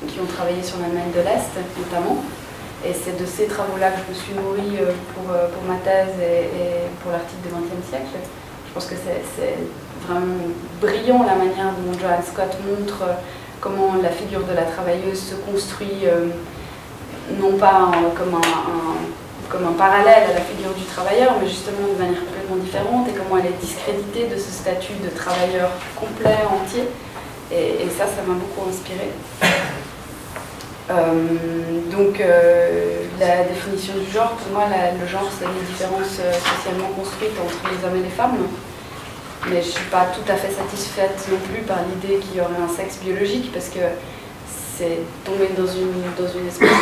qui ont travaillé sur l'Allemagne de l'Est notamment. Et c'est de ces travaux-là que je me suis nourrie pour ma thèse et pour l'article du XXe siècle. Je pense que c'est vraiment brillant la manière dont Joanne Scott montre comment la figure de la travailleuse se construit, non pas comme un parallèle à la figure du travailleur, mais justement de manière complètement différente, et comment elle est discréditée de ce statut de travailleur complet, entier. Et ça m'a beaucoup inspirée. Donc la définition du genre, pour moi le genre c'est les différences socialement construites entre les hommes et les femmes, mais je ne suis pas tout à fait satisfaite non plus par l'idée qu'il y aurait un sexe biologique, parce que c'est tomber dans une espèce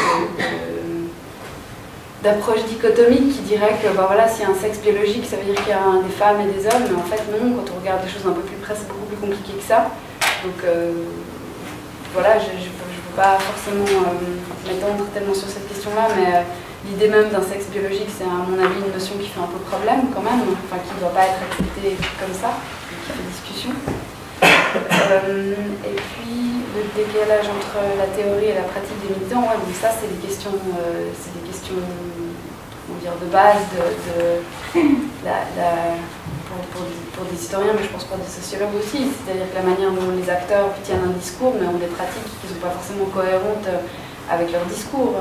d'approche dichotomique qui dirait que s'il y a un sexe biologique ça veut dire qu'il y a des femmes et des hommes, mais en fait non, quand on regarde des choses un peu plus près c'est beaucoup plus compliqué que ça. Donc voilà, je ne veux pas forcément m'étendre tellement sur cette question-là, mais l'idée même d'un sexe biologique, c'est à mon avis une notion qui fait un peu problème quand même, enfin qui ne doit pas être acceptée comme ça, qui fait discussion. Et puis le décalage entre la théorie et la pratique des militants, ouais, donc ça c'est des questions on va dire, de base pour des historiens, mais je pense pour des sociologues aussi. C'est-à-dire que la manière dont les acteurs tiennent un discours, mais ont des pratiques qui ne sont pas forcément cohérentes avec leur discours.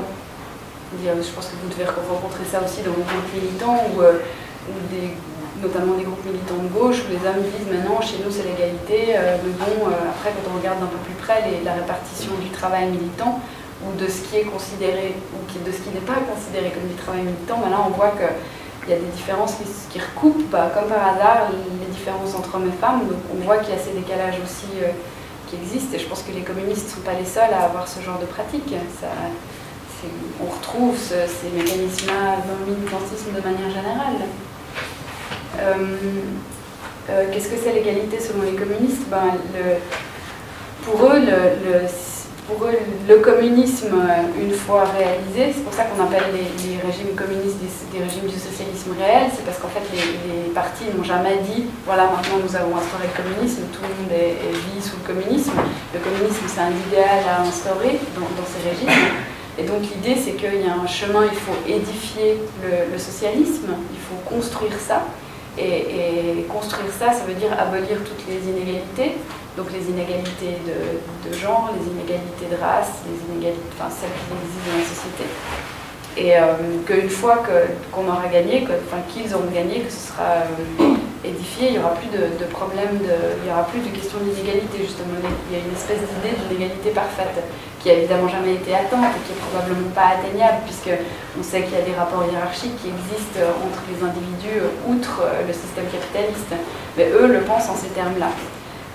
Je pense que vous devez rencontrer ça aussi dans vos groupes militants, notamment des groupes militants de gauche, où les hommes disent « mais non, chez nous c'est l'égalité », mais bon, après quand on regarde d'un peu plus près la répartition du travail militant, ou de ce qui est considéré, ou de ce qui n'est pas considéré comme du travail militant, là on voit qu'il y a des différences qui recoupent, comme par hasard, les différences entre hommes et femmes, donc on voit qu'il y a ces décalages aussi qui existent, et je pense que les communistes ne sont pas les seuls à avoir ce genre de pratique. On retrouve ces mécanismes-là dans le militantisme de manière générale. Qu'est-ce que c'est l'égalité selon les communistes? Pour eux, le communisme, une fois réalisé, c'est pour ça qu'on appelle les régimes communistes des régimes du socialisme réel, c'est parce qu'en fait les partis n'ont jamais dit voilà, maintenant nous avons instauré le communisme, tout le monde vit sous le communisme. Le communisme, c'est un idéal à instaurer dans ces régimes. Et donc l'idée, c'est qu'il y a un chemin, il faut édifier le socialisme, il faut construire ça. Et construire ça, ça veut dire abolir toutes les inégalités, donc les inégalités de genre, les inégalités de race, les inégalités, enfin celles qui existent dans la société. Et qu'une fois qu'on aura gagné, qu'ils auront gagné, que ce sera édifié, il n'y aura plus de problème, il n'y aura plus de question d'inégalité justement. Il y a une espèce d'idée d'une égalité parfaite qui n'a évidemment jamais été atteinte et qui n'est probablement pas atteignable, puisqu'on sait qu'il y a des rapports hiérarchiques qui existent entre les individus outre le système capitaliste. Mais eux le pensent en ces termes-là.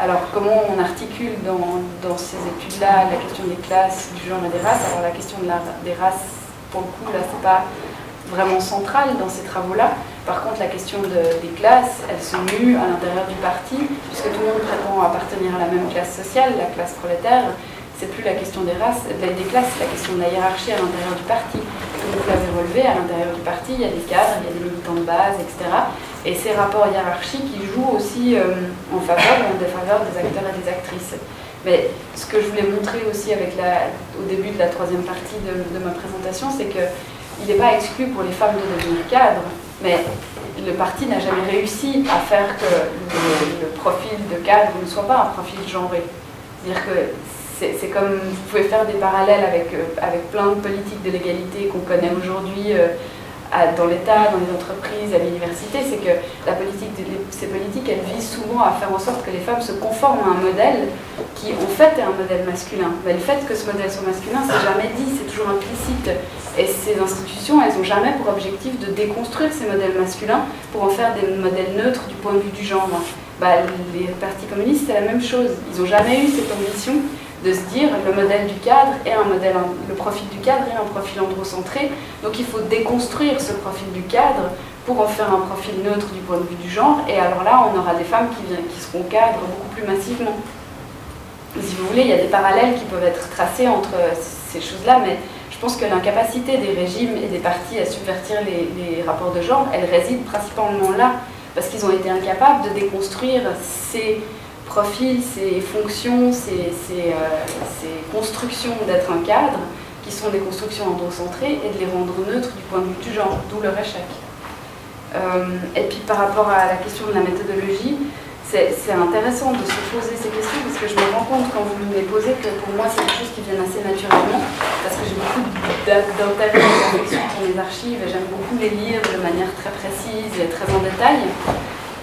Alors comment on articule dans ces études-là la question des classes, du genre et des races? Alors la question des races, pour le coup, là, c'est pas vraiment central dans ces travaux-là. Par contre, la question des classes, elle se mue à l'intérieur du parti, puisque tout le monde prétend appartenir à la même classe sociale, la classe prolétaire. C'est plus la question des races, des classes, c'est la question de la hiérarchie à l'intérieur du parti. Comme vous l'avez relevé, à l'intérieur du parti, il y a des cadres, il y a des militants de base, etc. Et ces rapports hiérarchiques, ils jouent aussi en faveur ou en défaveur des acteurs et des actrices. Mais ce que je voulais montrer aussi au début de la troisième partie de ma présentation, c'est qu'il n'est pas exclu pour les femmes de devenir cadres, mais le parti n'a jamais réussi à faire que le profil de cadre ne soit pas un profil genré. C'est-à-dire que c'est comme, vous pouvez faire des parallèles avec plein de politiques de l'égalité qu'on connaît aujourd'hui dans l'État, dans les entreprises, à l'université, c'est que ces politiques, elles visent souvent à faire en sorte que les femmes se conforment à un modèle qui, en fait, est un modèle masculin. Mais le fait que ce modèle soit masculin, c'est jamais dit, c'est toujours implicite. Et ces institutions, elles n'ont jamais pour objectif de déconstruire ces modèles masculins pour en faire des modèles neutres du point de vue du genre. Les partis communistes, c'est la même chose. Ils n'ont jamais eu cette ambition de se dire le modèle du cadre est le profil du cadre est un profil androcentré, donc il faut déconstruire ce profil du cadre pour en faire un profil neutre du point de vue du genre, et alors là on aura des femmes qui seront cadres beaucoup plus massivement. Si vous voulez, il y a des parallèles qui peuvent être tracés entre ces choses-là, mais je pense que l'incapacité des régimes et des partis à subvertir les rapports de genre, elle réside principalement là, parce qu'ils ont été incapables de déconstruire ces profils, ces fonctions, ces constructions d'être un cadre, qui sont des constructions androcentrées, et de les rendre neutres du point de vue du genre, d'où leur échec. Et puis par rapport à la question de la méthodologie, c'est intéressant de se poser ces questions, parce que je me rends compte quand vous me les posez que pour moi c'est quelque chose qui vient assez naturellement, parce que j'ai beaucoup d'intérêt et d'affection pour les archives, et j'aime beaucoup les lire de manière très précise et très en détail.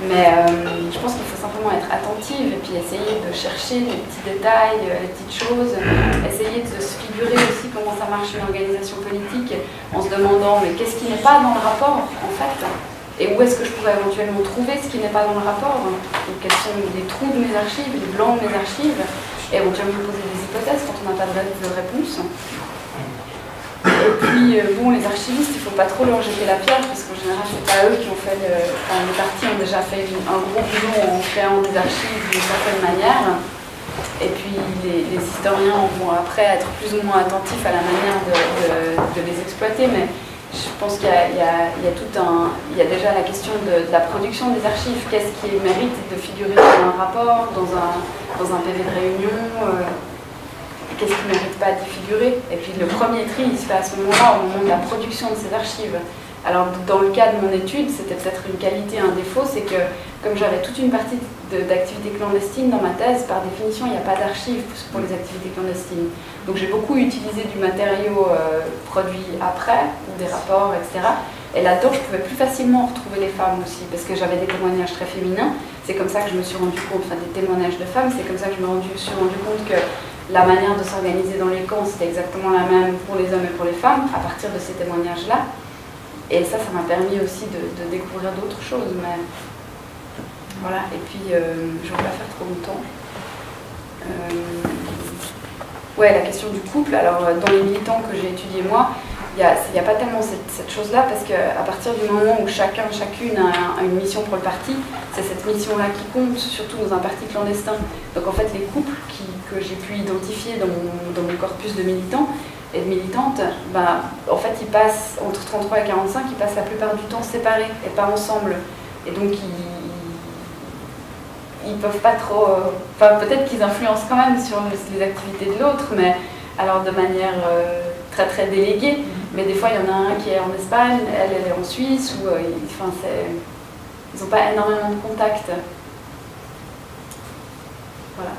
Mais je pense qu'il faut simplement être attentive et puis essayer de chercher les petits détails, les petites choses, essayer de se figurer aussi comment ça marche une organisation politique en se demandant mais qu'est-ce qui n'est pas dans le rapport en fait, et où est-ce que je pourrais éventuellement trouver ce qui n'est pas dans le rapport, donc quels sont les trous de mes archives, les blancs de mes archives, et éventuellement poser des hypothèses quand on n'a pas de réponse. Et puis, bon, les archivistes, il ne faut pas trop leur jeter la pierre, parce qu'en général, ce n'est pas eux qui ont fait les partis ont déjà fait un gros boulot en créant des archives d'une certaine manière. Et puis, les historiens vont après être plus ou moins attentifs à la manière de les exploiter. Mais je pense qu'il y a déjà la question de la production des archives. Qu'est-ce qui mérite de figurer dans un rapport, dans un PV de réunion qu'est-ce qui ne mérite pas d'y figurer? Et puis le premier tri, il se fait à ce moment-là, au moment de la production de ces archives. Alors dans le cas de mon étude, c'était peut-être une qualité, un défaut, c'est que comme j'avais toute une partie d'activités clandestines dans ma thèse, par définition, il n'y a pas d'archives pour les activités clandestines. Donc j'ai beaucoup utilisé du matériau produit après, ou des rapports, etc. Et là-dedans, je pouvais plus facilement retrouver les femmes aussi, parce que j'avais des témoignages très féminins. C'est comme ça que je me suis rendu compte, enfin des témoignages de femmes, c'est comme ça que je me suis rendu compte que la manière de s'organiser dans les camps, c'était exactement la même pour les hommes et pour les femmes, à partir de ces témoignages-là. Et ça m'a permis aussi de découvrir d'autres choses. Mais voilà, et puis je ne vais pas faire trop longtemps. Ouais, la question du couple. Alors, dans les militants que j'ai étudiés moi, il n'y a pas tellement cette chose-là, parce qu'à partir du moment où chacune a une mission pour le parti, c'est cette mission-là qui compte, surtout dans un parti clandestin. Donc en fait, les couples que j'ai pu identifier dans mon corpus de militants et de militantes, en fait, ils passent, entre 33 et 45, ils passent la plupart du temps séparés et pas ensemble. Et donc ils peuvent pas trop... Enfin, peut-être qu'ils influencent quand même sur les activités de l'autre, mais alors de manière très très déléguée. Mais des fois, il y en a un qui est en Espagne, elle est en Suisse, ou enfin, ils n'ont pas énormément de contacts. Voilà.